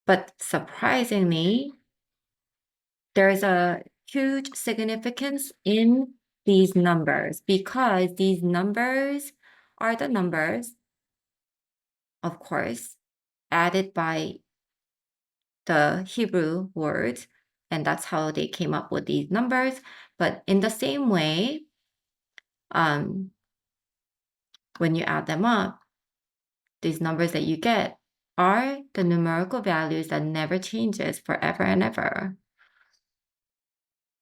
But surprisingly, there's a huge significance in these numbers because these numbers are the numbers, of course, added by the Hebrew words, and that's how they came up with these numbers. But in the same way, when you add them up, these numbers that you get are the numerical values that never changes forever and ever.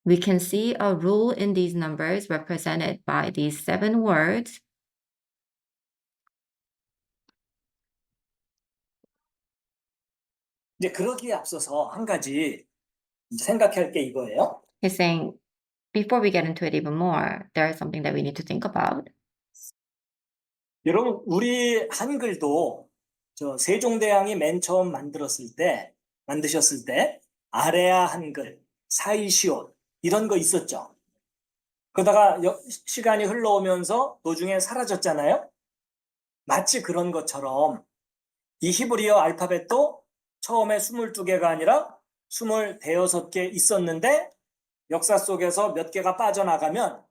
We can see a rule in these numbers represented by these 7 words. 이제 그러기에 앞서서 한 가지 생각할 게 이거예요. He's saying before we get into it even more, there's something that we need to think about. 여러분, 우리 한글도 저 세종대왕이 맨 처음 만드셨을 때 아래아 한글, 사이시옷 이런 거 있었죠. 그러다가 시간이 흘러오면서 도중에 사라졌잖아요. 마치 그런 것처럼 이 히브리어 알파벳도 처음에 22개가 아니라 25개 있었는데 역사 속에서 몇 개가 빠져나가면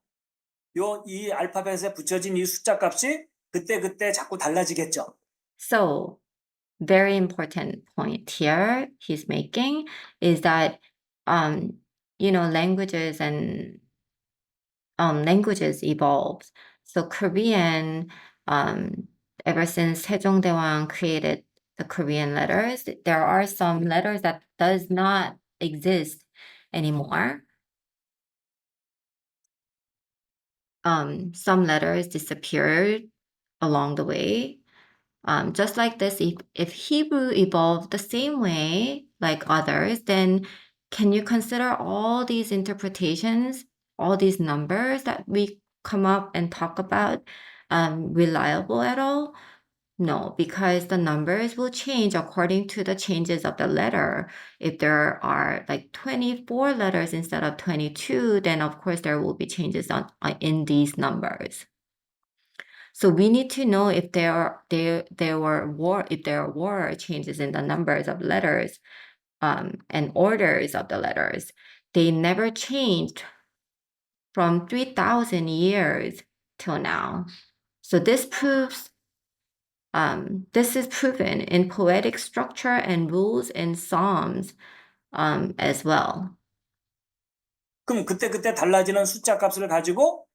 이 알파벳에 붙여진 이 숫자 값이 그때 자꾸 달라지겠죠. So, very important point here he's making is that, languages and languages evolve. So Korean, ever since Sejongdaewang created the Korean letters, there are some letters that does not exist anymore. Some letters disappeared along the way. Just like this, if Hebrew evolved the same way like others, then can you consider all these interpretations, all these numbers that we come up and talk about, reliable at all? No, because the numbers will change according to the changes of the letter. If there are like 24 letters instead of 22, then of course there will be changes in these numbers. So we need to know if there were changes in the numbers of letters, and orders of the letters. They never changed from 3,000 years till now. So this is proven in poetic structure and rules in Psalms, as well. 그럼 그때 달라지는 숫자 값을 가지고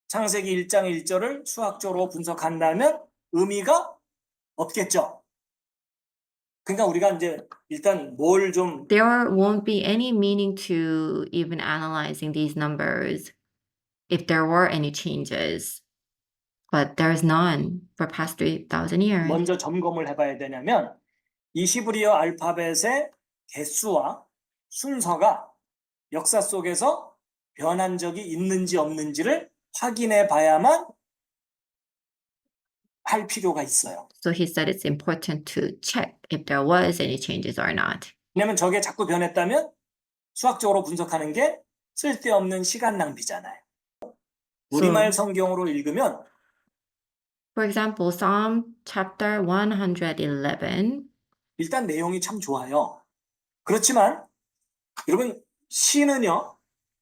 창세기 1장 1절을 수학적으로 분석한다면 의미가 없겠죠. 그러니까 우리가 이제 일단 There won't be any meaning to even analyzing these numbers if there were any changes. But there's none for past 3,000 years. 먼저 점검을 해봐야 되냐면 이 히브리어 알파벳의 개수와 순서가 역사 속에서 변한 적이 있는지 없는지를 확인해 봐야만 할 필요가 있어요. So he said it's important to check if there was any changes or not. 왜냐면 저게 자꾸 변했다면 수학적으로 분석하는 게 쓸데없는 시간 낭비잖아요. 우리말 성경으로 읽으면 For example, Psalm chapter 111. 일단 내용이 참 좋아요. 그렇지만 여러분 시는요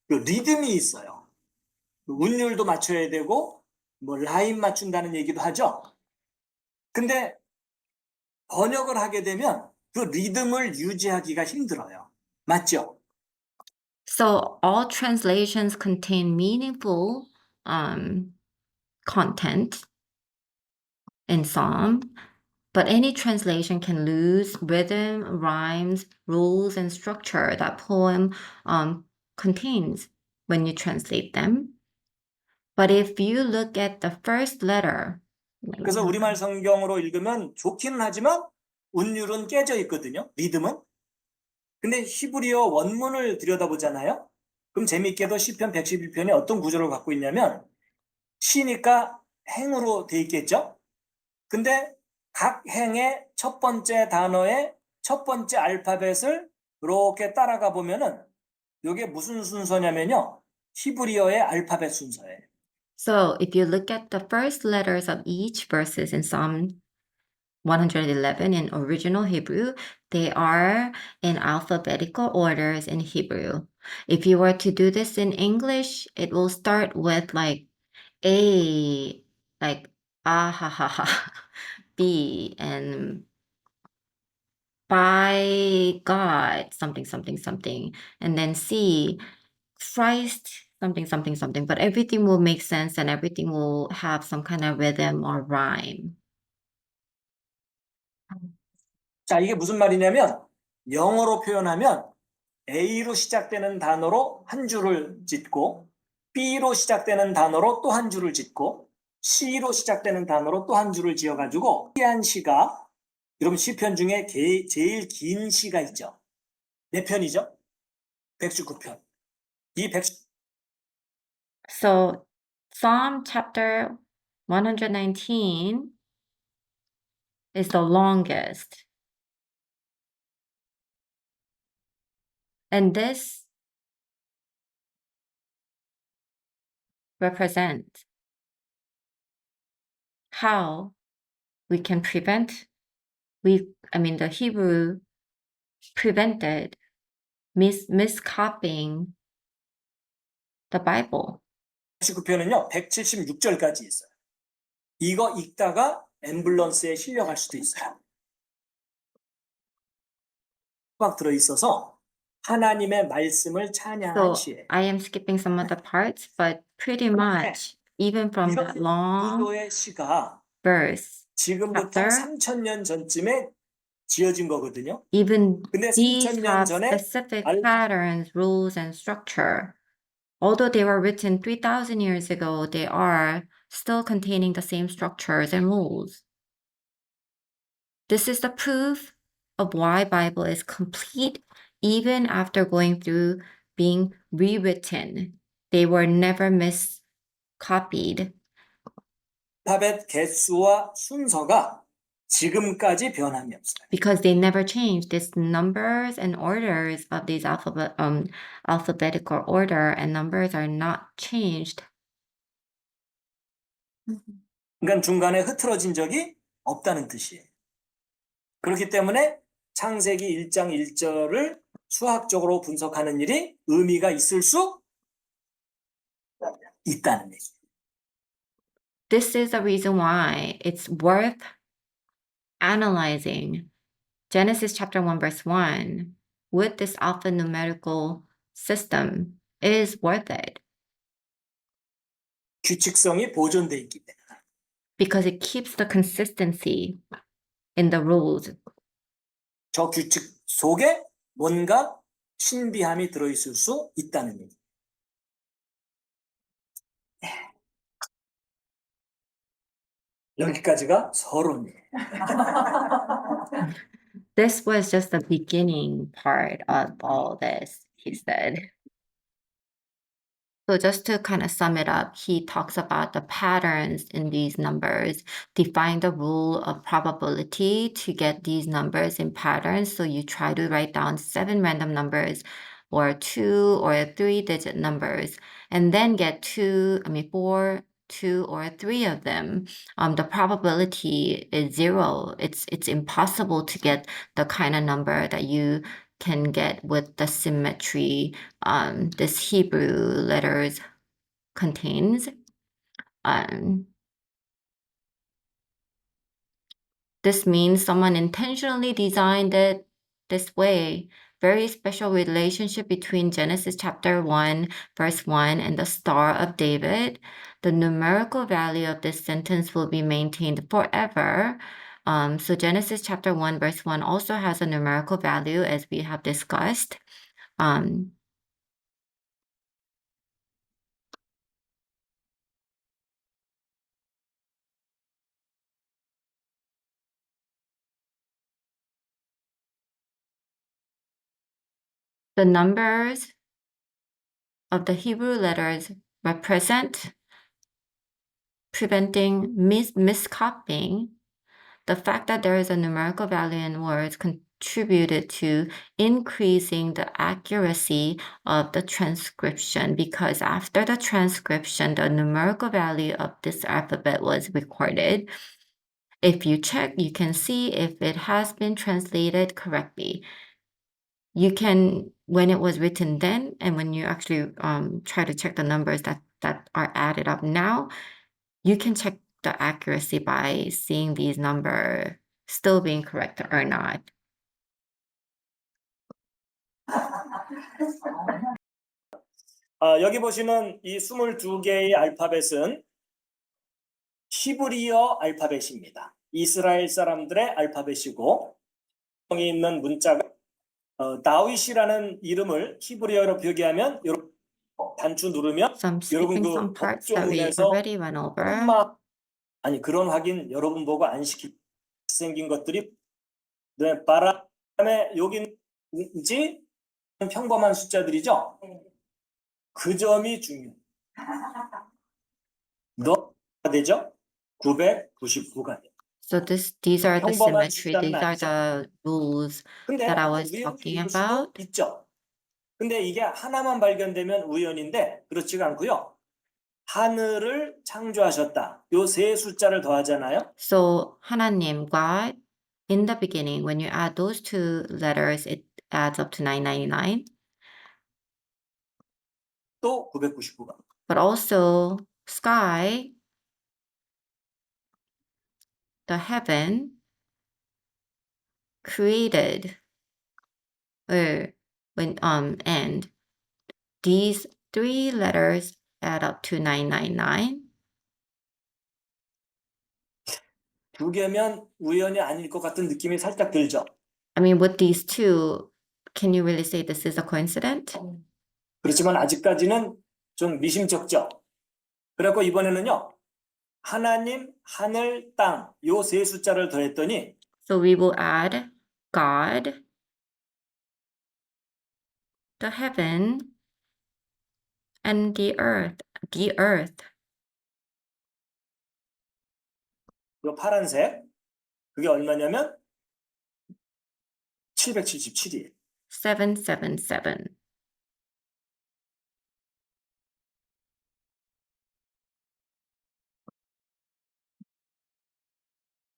그 리듬이 있어요. 운율도 맞춰야 되고 뭐 라임 맞춘다는 얘기도 하죠. 근데 번역을 하게 되면 그 리듬을 유지하기가 힘들어요. 맞죠? So all translations contain meaningful content in Psalm, but any translation can lose rhythm, rhymes, rules, and structure that poem contains when you translate them. But if you look at the first letter, 그래서 우리말 성경으로 읽으면 좋기는 하지만 운율은 깨져 있거든요. 리듬은. 근데 히브리어 원문을 들여다보잖아요. 그럼 재미있게도 시편 111편이 어떤 구조를 갖고 있냐면 시니까 행으로 돼 있겠죠. 근데 각 행의 첫 번째 단어의 첫 번째 알파벳을 이렇게 따라가 보면은 이게 무슨 순서냐면요. 히브리어의 알파벳 순서예요. So if you look at the first letters of each verses in Psalm 111 in original Hebrew, they are in alphabetical orders in Hebrew. If you were to do this in English, it will start with like A, like ah ha ha ha, B, and by God, something, something, something, and then C, Christ, something, something, something. But everything will make sense and everything will have some kind of rhythm or rhyme. 자, 이게 무슨 말이냐면 영어로 표현하면 A로 시작되는 단어로 한 줄을 짓고 B로 시작되는 단어로 또 한 줄을 짓고 C로 시작되는 단어로 또 한 줄을 지어가지고 한 시가 여러분 시편 중에 제일 긴 시가 있죠. 몇 편이죠? 119편. 이 So Psalm chapter 119 is the longest. And this represents how we can prevent, the Hebrew prevented miscopying the Bible. 19편은요, 176절까지 있어요. 이거 읽다가 앰뷸런스에 실려갈 수도 있어요. 막 들어있어서 하나님의 말씀을 찬양한 So 시에 I am skipping some of the parts, but pretty much, even from that long 이도의 시가 verse, 지금부터 chapter, 3000년 전쯤에 지어진 거거든요. even 근데 these 3000년 have 전에 specific patterns, rules, and structure. Although they were written 3,000 years ago, they are still containing the same structures and rules. This is the proof of why Bible is complete even after going through being rewritten. They were never miscopied 알파벳 개수와 순서가 지금까지 변함이 없어요. because they never changed. These numbers and orders of these alphabetical order and numbers are not changed. 그러니까 중간에 흐트러진 적이 없다는 뜻이에요. 그렇기 때문에 창세기 1장 1절을 수학적으로 분석하는 일이 의미가 있을 수 있다는 얘기예요. This is the reason why it's worth analyzing Genesis chapter 1 verse 1 with this alphanumerical system is worth it 규칙성이 보존돼 있기 때문에. because it keeps the consistency in the rules. 저 규칙 속에 뭔가 신비함이 들어있을 수 있다는 얘기. 여기까지가 서론이에요. This was just the beginning part of all this, he said. So just to kind of sum it up, he talks about the patterns in these numbers, define the rule of probability to get these numbers in patterns. So you try to write down 7 random numbers or 2 or 3-digit numbers, and then get 4, 2 or 3 of them. The probability is 0. It's impossible to get the kind of number that you can get with the symmetry this Hebrew letters contains. This means someone intentionally designed it this way. Very special relationship between Genesis chapter 1, verse 1 and the Star of David. The numerical value of this sentence will be maintained forever. So Genesis chapter 1, verse 1 also has a numerical value as we have discussed. The numbers of the Hebrew letters represent preventing miscopying. The fact that there is a numerical value in words contributed to increasing the accuracy of the transcription because after the transcription, the numerical value of this alphabet was recorded. If you check, you can see if it has been translated correctly. You can, when it was written then, and when you actually try to check the numbers that are added up now, you can check the accuracy by seeing these numbers still being correct or not. 여기 보시는 이 22개의 알파벳은 히브리어 알파벳입니다. 이스라엘 사람들의 알파벳이고 여기 있는 문자가 다윗이라는 이름을 히브리어로 표기하면 여러분 단추 누르면 So I'm 여러분 skipping 그 some parts that we 법조문에서 already went over. 아니 그런 확인 여러분 보고 안 시키 생긴 것들이 네, 바람에 여기인지 평범한 숫자들이죠. 그 점이 중요해요. 너가 되죠? 999가 돼요. So these are the 평범한 symmetry. 숫자는 These are 아니죠. the rules 근데 that I 뭐 was 우연히 talking 이룰 수도 about. 있죠. 근데 이게 하나만 발견되면 우연인데 그렇지가 않고요. 하늘을 창조하셨다. 요 세 숫자를 더하잖아요. So 하나님, God, in the beginning, when you add those two letters, it adds up to 999. 또 999가. But also sky, the heaven, created, and these three letters add up to 999. 두 개면 우연이 아닐 것 같은 느낌이 살짝 들죠. I mean, with these two, can you really say this is a coincidence? 그렇지만 아직까지는 좀 미심쩍죠. 그래갖고 이번에는요. 하나님, 하늘, 땅 요 세 숫자를 더했더니 So we will add God, the heaven, and the earth. The earth. 요 파란색 그게 얼마냐면 777이에요. 777.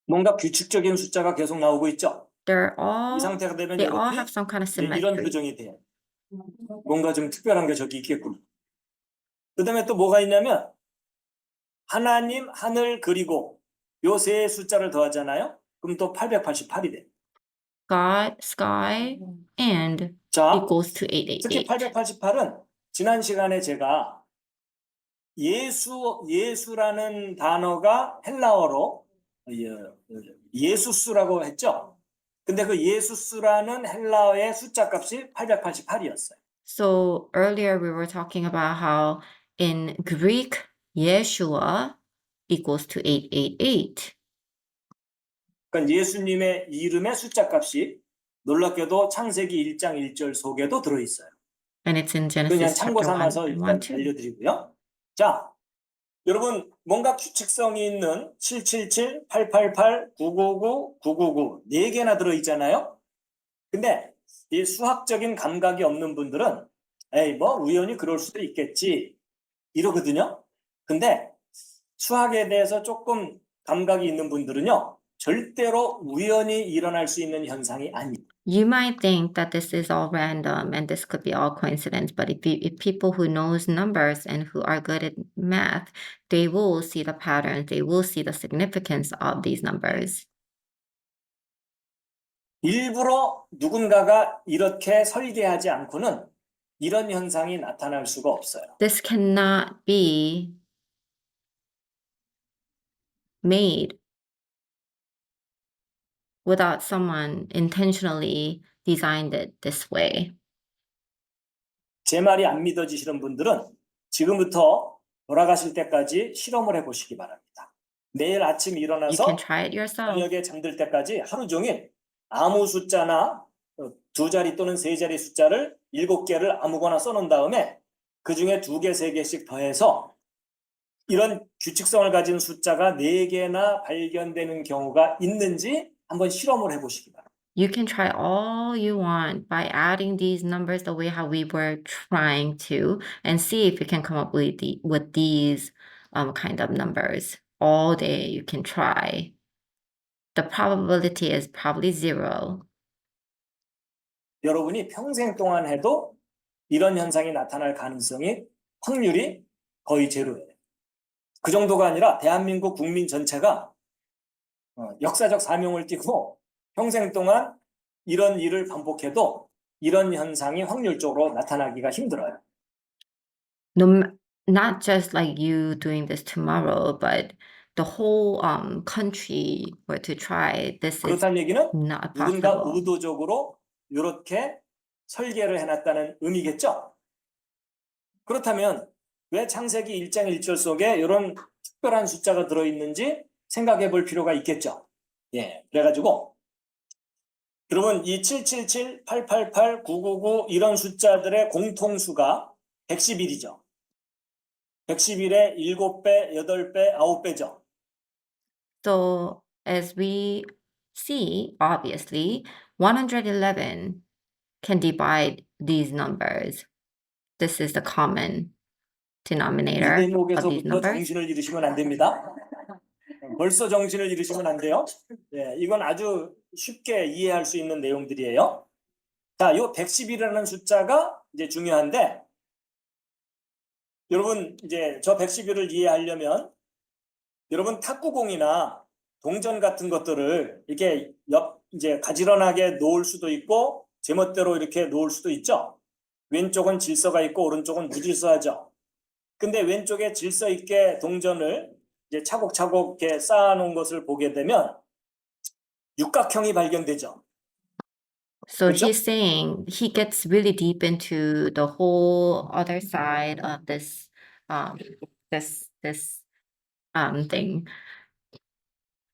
뭔가 규칙적인 숫자가 계속 나오고 있죠. 이 상태가 되면 They all 여러분이 have some kind of 네, 이런 symmetry. 표정이 돼요. 뭔가 좀 특별한 게 저기 있겠군. 그 다음에 또 뭐가 있냐면 하나님, 하늘 그리고 요 세 숫자를 더하잖아요. 그럼 또 888이 돼요. God, sky, and 자, equals to 특히 888. 888은 지난 시간에 제가 예수라는 단어가 헬라어로 예수스라고 했죠. 근데 그 예수스라는 헬라어의 숫자 값이 888이었어요. So earlier we were talking about how in Greek, Yeshua equals to 888. 그러니까 예수님의 이름의 숫자 값이 놀랍게도 창세기 1장 1절 속에도 들어있어요. And it's in 그냥 Genesis 참고 chapter 1 삼아서 and 일단 1, 2. 알려드리고요. 자, 여러분 뭔가 규칙성이 있는 777, 888, 999, 999 네 개나 들어있잖아요. 근데 이 수학적인 감각이 없는 분들은 에이 뭐 우연히 그럴 수도 있겠지 이러거든요. 근데 수학에 대해서 조금 감각이 있는 분들은요. 절대로 우연히 일어날 수 있는 현상이 아닙니다. You might think that this is all random and this could be all coincidence, but if people who knows numbers and who are good at math, they will see the patterns, they will see the significance of these numbers. 일부러 누군가가 이렇게 설계하지 않고는 이런 현상이 나타날 수가 없어요. This cannot be made without someone intentionally designed it this way. 제 말이 안 믿어지시는 분들은 지금부터 돌아가실 때까지 실험을 해보시기 바랍니다. 내일 아침 You can 일어나서 try it yourself. 저녁에 잠들 때까지 하루 종일 아무 숫자나 두 자리 또는 세 자리 숫자를 7개를 아무거나 써놓은 다음에 그 중에 2개, 3개씩 더해서 이런 규칙성을 가진 숫자가 4개나 발견되는 경우가 있는지 한번 실험을 해보시기 바랍니다. You can try all you want by adding these numbers the way how we were trying to and see if you can come up with these kind of numbers. All day you can try. The probability is probably 0. 여러분이 평생 동안 해도 이런 현상이 나타날 가능성이 확률이 거의 제로예요. 그 정도가 아니라 대한민국 국민 전체가 역사적 사명을 띠고 평생 동안 이런 일을 반복해도 이런 현상이 확률적으로 나타나기가 힘들어요. Not just like you doing this tomorrow, but the whole country were to try. This is 그렇다는 얘기는 not 누군가 possible. 의도적으로 이렇게 설계를 해놨다는 의미겠죠? 그렇다면 왜 창세기 1장 1절 속에 이런 특별한 숫자가 들어있는지 생각해 볼 필요가 있겠죠? 예, 그래가지고 여러분 이 777, 888, 999 이런 숫자들의 공통수가 111이죠. 111의 7배, 8배, 9배죠. So as we see, obviously, 111 can divide these numbers. This is the common 이 denominator of these 대목에서부터 numbers. 정신을 잃으시면 안 됩니다. 벌써 정신을 잃으시면 안 돼요. 예, 이건 아주 쉽게 이해할 수 있는 내용들이에요. 자, 요 110이라는 숫자가 이제 중요한데, 여러분 이제 저 111을 이해하려면 여러분 탁구공이나 동전 같은 것들을 이렇게 이제 가지런하게 놓을 수도 있고 제멋대로 이렇게 놓을 수도 있죠. 왼쪽은 질서가 있고 오른쪽은 무질서하죠. 근데 왼쪽에 질서 있게 동전을 이제 차곡차곡 이렇게 쌓아놓은 것을 보게 되면 육각형이 발견되죠. So 그렇죠? he's saying he gets really deep into the whole other side of um this thing.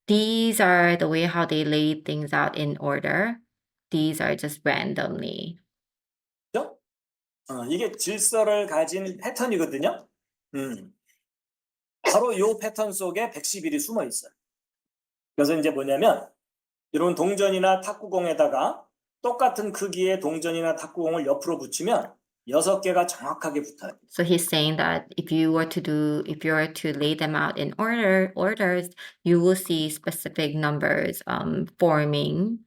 These are the way how they lay things out in order. These are just randomly. 그렇죠? 이게 질서를 가진 패턴이거든요. 바로 이 패턴 속에 111이 숨어 있어요. 그래서 이제 뭐냐면 이런 동전이나 탁구공에다가 똑같은 크기의 동전이나 탁구공을 옆으로 붙이면 6개가 정확하게 붙어요. So he's saying that if you were to lay them out in orders, you will see specific numbers forming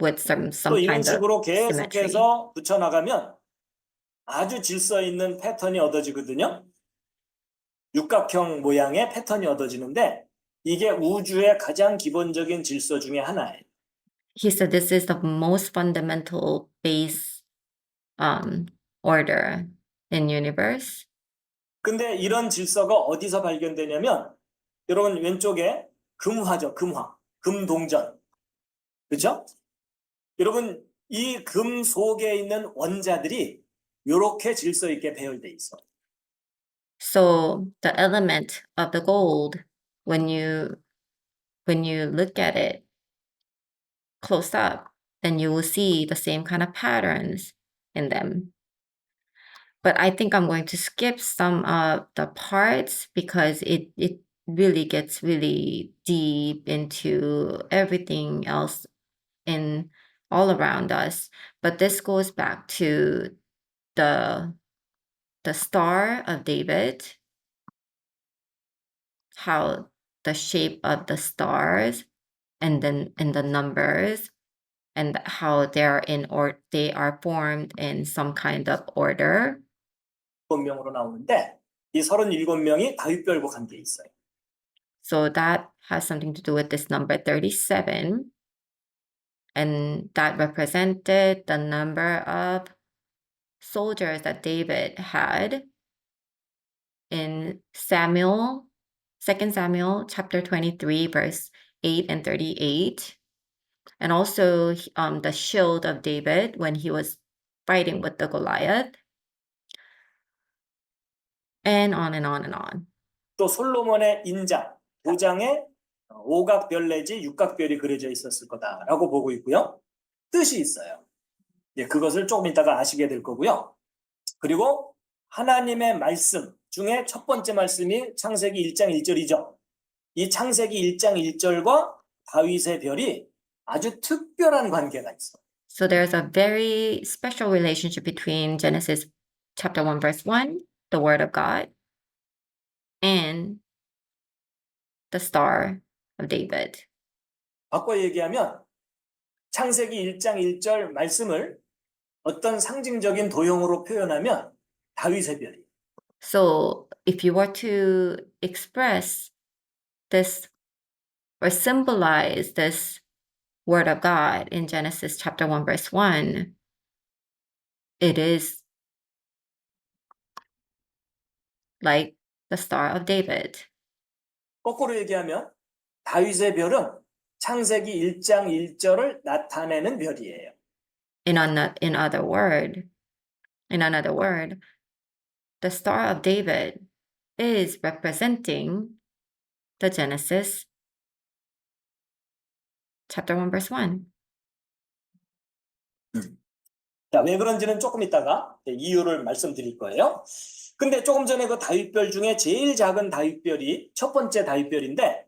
with some 또 이런 kind of 식으로 symmetry. 계속해서 붙여나가면 아주 질서 있는 패턴이 얻어지거든요. 육각형 모양의 패턴이 얻어지는데 이게 우주의 가장 기본적인 질서 중에 하나예요. He said this is the most fundamental base order in universe. 근데 이런 질서가 어디서 발견되냐면 여러분 왼쪽에 금화죠. 금화. 금동전. 그렇죠? 여러분 이 금 속에 있는 원자들이 이렇게 질서 있게 배열돼 있어. So the element of the gold, when you look at it close up, then you will see the same kind of patterns in them. But I think I'm going to skip some of the parts because it really gets really deep into everything else in all around us. But this goes back to the Star of David, how the shape of the stars and then in the numbers and how they are formed in some kind of order. 7명으로 나오는데 이 37명이 다윗별과 관계에 있어요. So that has something to do with this number 37. And that represented the number of soldiers that David had in 2 Samuel chapter 23, verse 8 and 38. And also the shield of David when he was fighting with the Goliath. And on and on and on. 또 솔로몬의 인장, 도장에 오각별 내지 육각별이 그려져 있었을 거다라고 보고 있고요. 뜻이 있어요. 예, 그것을 조금 이따가 아시게 될 거고요. 그리고 하나님의 말씀 중에 첫 번째 말씀이 창세기 1장 1절이죠. 이 창세기 1장 1절과 다윗의 별이 아주 특별한 관계가 있어. So there's a very special relationship between Genesis chapter 1, verse 1, the word of God, and the Star of David. 바꿔 얘기하면 창세기 1장 1절 말씀을 어떤 상징적인 도형으로 표현하면 다윗의 별이. So if you were to express this or symbolize this word of God in Genesis chapter 1, verse 1, it is like the Star of David. 거꾸로 얘기하면 다윗의 별은 창세기 1장 1절을 나타내는 별이에요. In another word, the Star of David is representing the Genesis chapter 1, verse 1. 자, 왜 그런지는 조금 이따가 이유를 말씀드릴 거예요. 근데 조금 전에 그 다윗별 중에 제일 작은 다윗별이 첫 번째 다윗별인데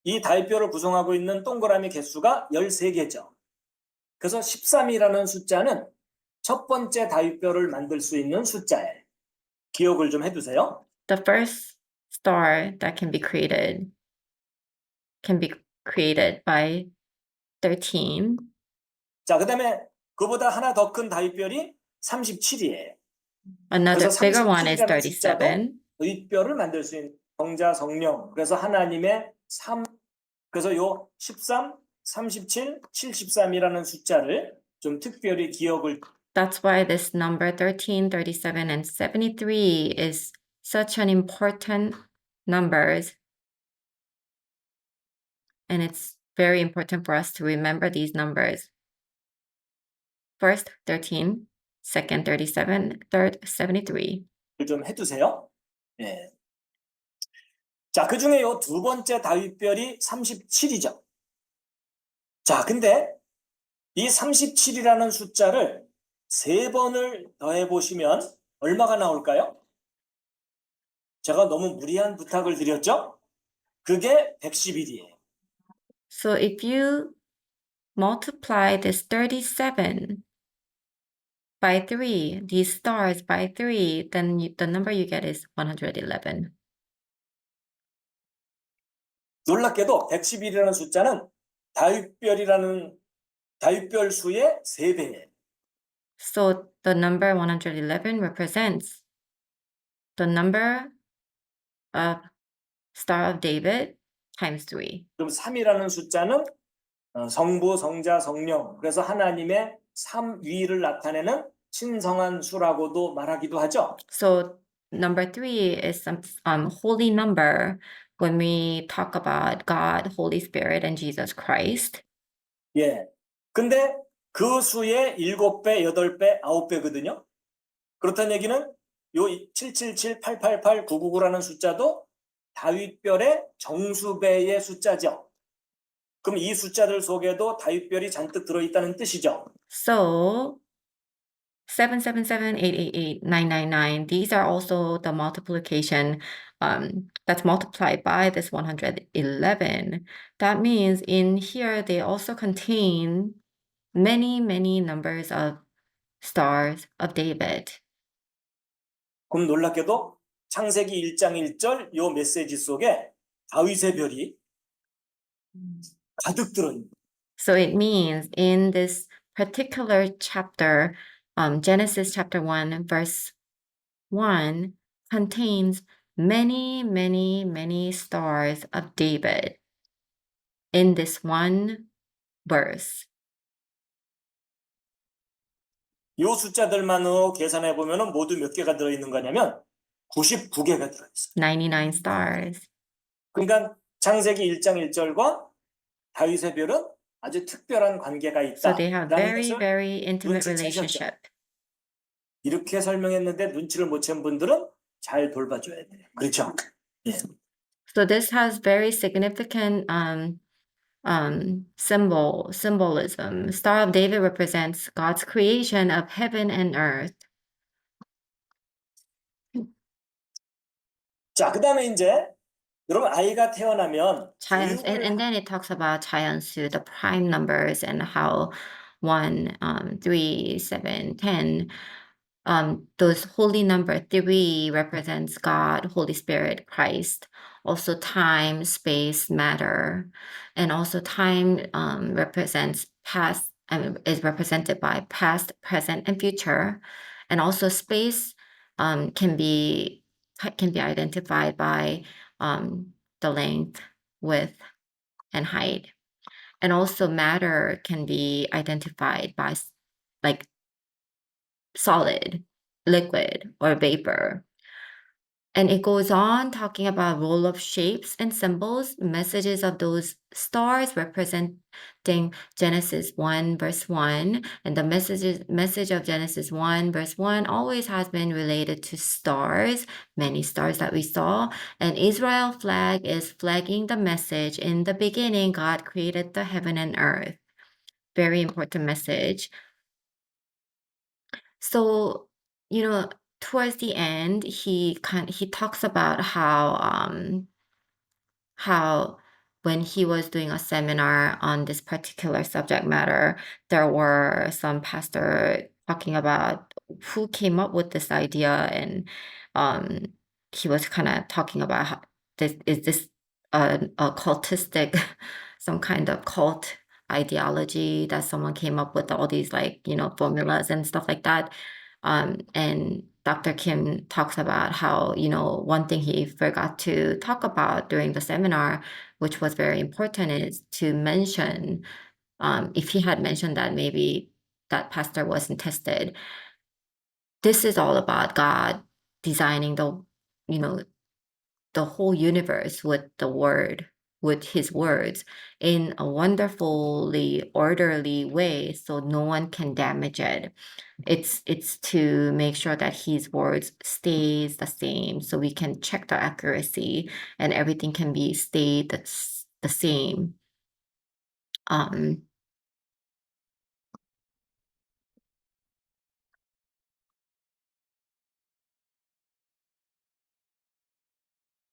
이 다윗별을 구성하고 있는 동그라미 개수가 13개죠. 그래서 13이라는 숫자는 첫 번째 다윗별을 만들 수 있는 숫자예요. 기억을 좀 해두세요. The first star that can be created by 13. 자, 그 다음에 그보다 하나 더 큰 다윗별이 37이에요. Another 그래서 bigger one is 37이라는 숫자도 37. 다윗별을 만들 수 있는 성자, 성령. 그래서 하나님의 3, 그래서 요 13, 37, 73이라는 숫자를 좀 특별히 기억을 That's why this number 13, 37, and 73 is such an important numbers. And it's very important for us to remember these numbers. First, 13, second, 37, third, 73. 좀 해두세요. 예. 자, 그 중에 요 두 번째 다윗별이 37이죠. 자, 근데 이 37이라는 숫자를 세 번을 더해 보시면 얼마가 나올까요? 제가 너무 무리한 부탁을 드렸죠? 그게 111이에요. So if you multiply this 37 by 3, these stars by 3, then the number you get is 111. 놀랍게도 111이라는 숫자는 다윗별 수의 3배예요. So the number 111 represents the number of Star of David times 3. 그럼 3이라는 숫자는 성부, 성자, 성령. 그래서 하나님의 삼위를 나타내는 신성한 수라고도 말하기도 하죠. So number 3 is some holy number when we talk about God, Holy Spirit, and Jesus Christ. 예. 근데 그 수의 7배, 8배, 9배거든요. 그렇다는 얘기는 요 777, 888, 999라는 숫자도 다윗별의 정수배의 숫자죠. 그럼 이 숫자들 속에도 다윗별이 잔뜩 들어있다는 뜻이죠. So 777, 888, 999, these are also the multiplication that's multiplied by this 111. That means in here they also contain many numbers of stars of David. 그럼 놀랍게도 창세기 1장 1절 요 메시지 속에 다윗의 별이 가득 들어있는. So it means in this particular chapter, Genesis chapter 1, verse 1 contains many stars of David in this one verse. 요 숫자들만으로 계산해 보면은 모두 몇 개가 들어있는 거냐면 99개가 들어있어요. 99 stars. 그러니까 창세기 1장 1절과 다윗의 별은 아주 특별한 관계가 So they have 있다라는 것을 very intimate 눈치채셨죠. relationship. 이렇게 설명했는데 눈치를 못 챈 분들은 잘 돌봐줘야 돼요. 그렇죠? 예. So this has very significant symbolism. Star of David represents God's creation of heaven and earth. 자, 그다음에 이제 여러분 아이가 태어나면 Giants, and then it talks about Giants, the prime numbers, and how 1, 3, 7, 10. Those holy number 3 represents God, Holy Spirit, Christ. Also time, space, matter, and also time represents past and is represented by past, present, and future. And also space can be identified by the length, width, and height. And also matter can be identified by like solid, liquid, or vapor. And it goes on talking about role of shapes and symbols, messages of those stars representing Genesis 1 verse 1. And the message of Genesis 1 verse 1 always has been related to stars, many stars that we saw. And Israel flag is flagging the message. In the beginning, God created the heaven and earth. Very important message. So, towards the end, he talks about how when he was doing a seminar on this particular subject matter, there were some pastor talking about who came up with this idea, and um, he was kind of talking about how this a cultistic, some kind of cult ideology that someone came up with all these like formulas and stuff like that. And Dr. Kim talks about how, one thing he forgot to talk about during the seminar, which was very important, is to mention, if he had mentioned that, maybe that pastor wasn't tested. This is all about God designing you know, the whole universe with with his words in a wonderfully orderly way so no one can damage it. It's to make sure that his words stays the same so we can check the accuracy and everything can be stayed the same. Um,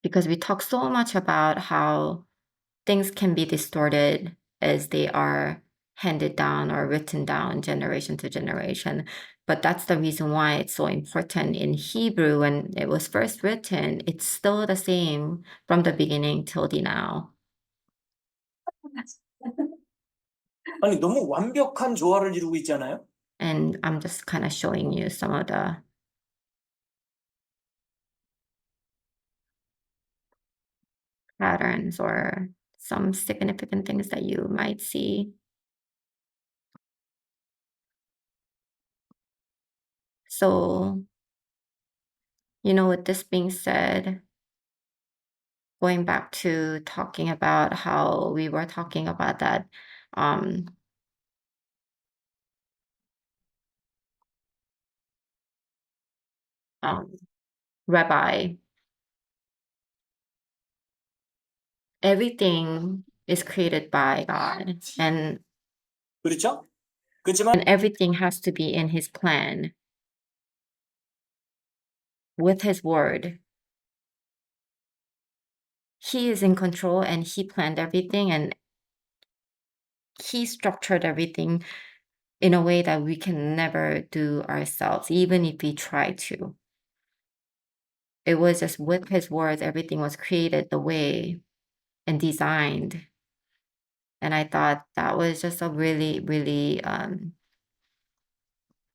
because we talk so much about how things can be distorted as they are handed down or written down generation to generation. But that's the reason why it's so important in Hebrew. When it was first written, it's still the same from the beginning till the now. 아니, 너무 완벽한 조화를 이루고 있잖아요. And I'm just kind of showing you some of the patterns or some significant things that you might see. So, with this being said, going back to talking about how we were talking about that um, um, rabbi, everything is created by God, 그렇죠? 그렇지만 and everything has to be in his plan with his word. He is in control and he planned everything and he structured everything in a way that we can never do ourselves, even if we try to. It was just with his words, everything was created the way and designed. And I thought that was just a really, really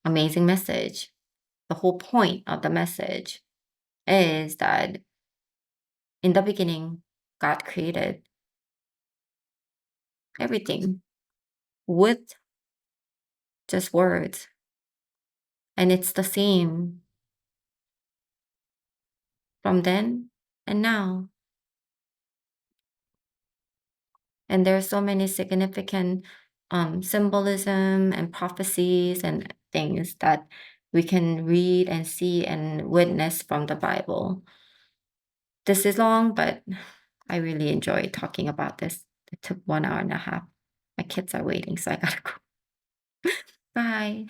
amazing message. The whole point of the message is that in the beginning, God created everything with just words. And it's the same from then and now. And there's so many significant symbolism and prophecies and things that we can read and see and witness from the Bible. This is long, but I really enjoy talking about this. It took 1 hour and a half. My kids are waiting, so I gotta go. Bye.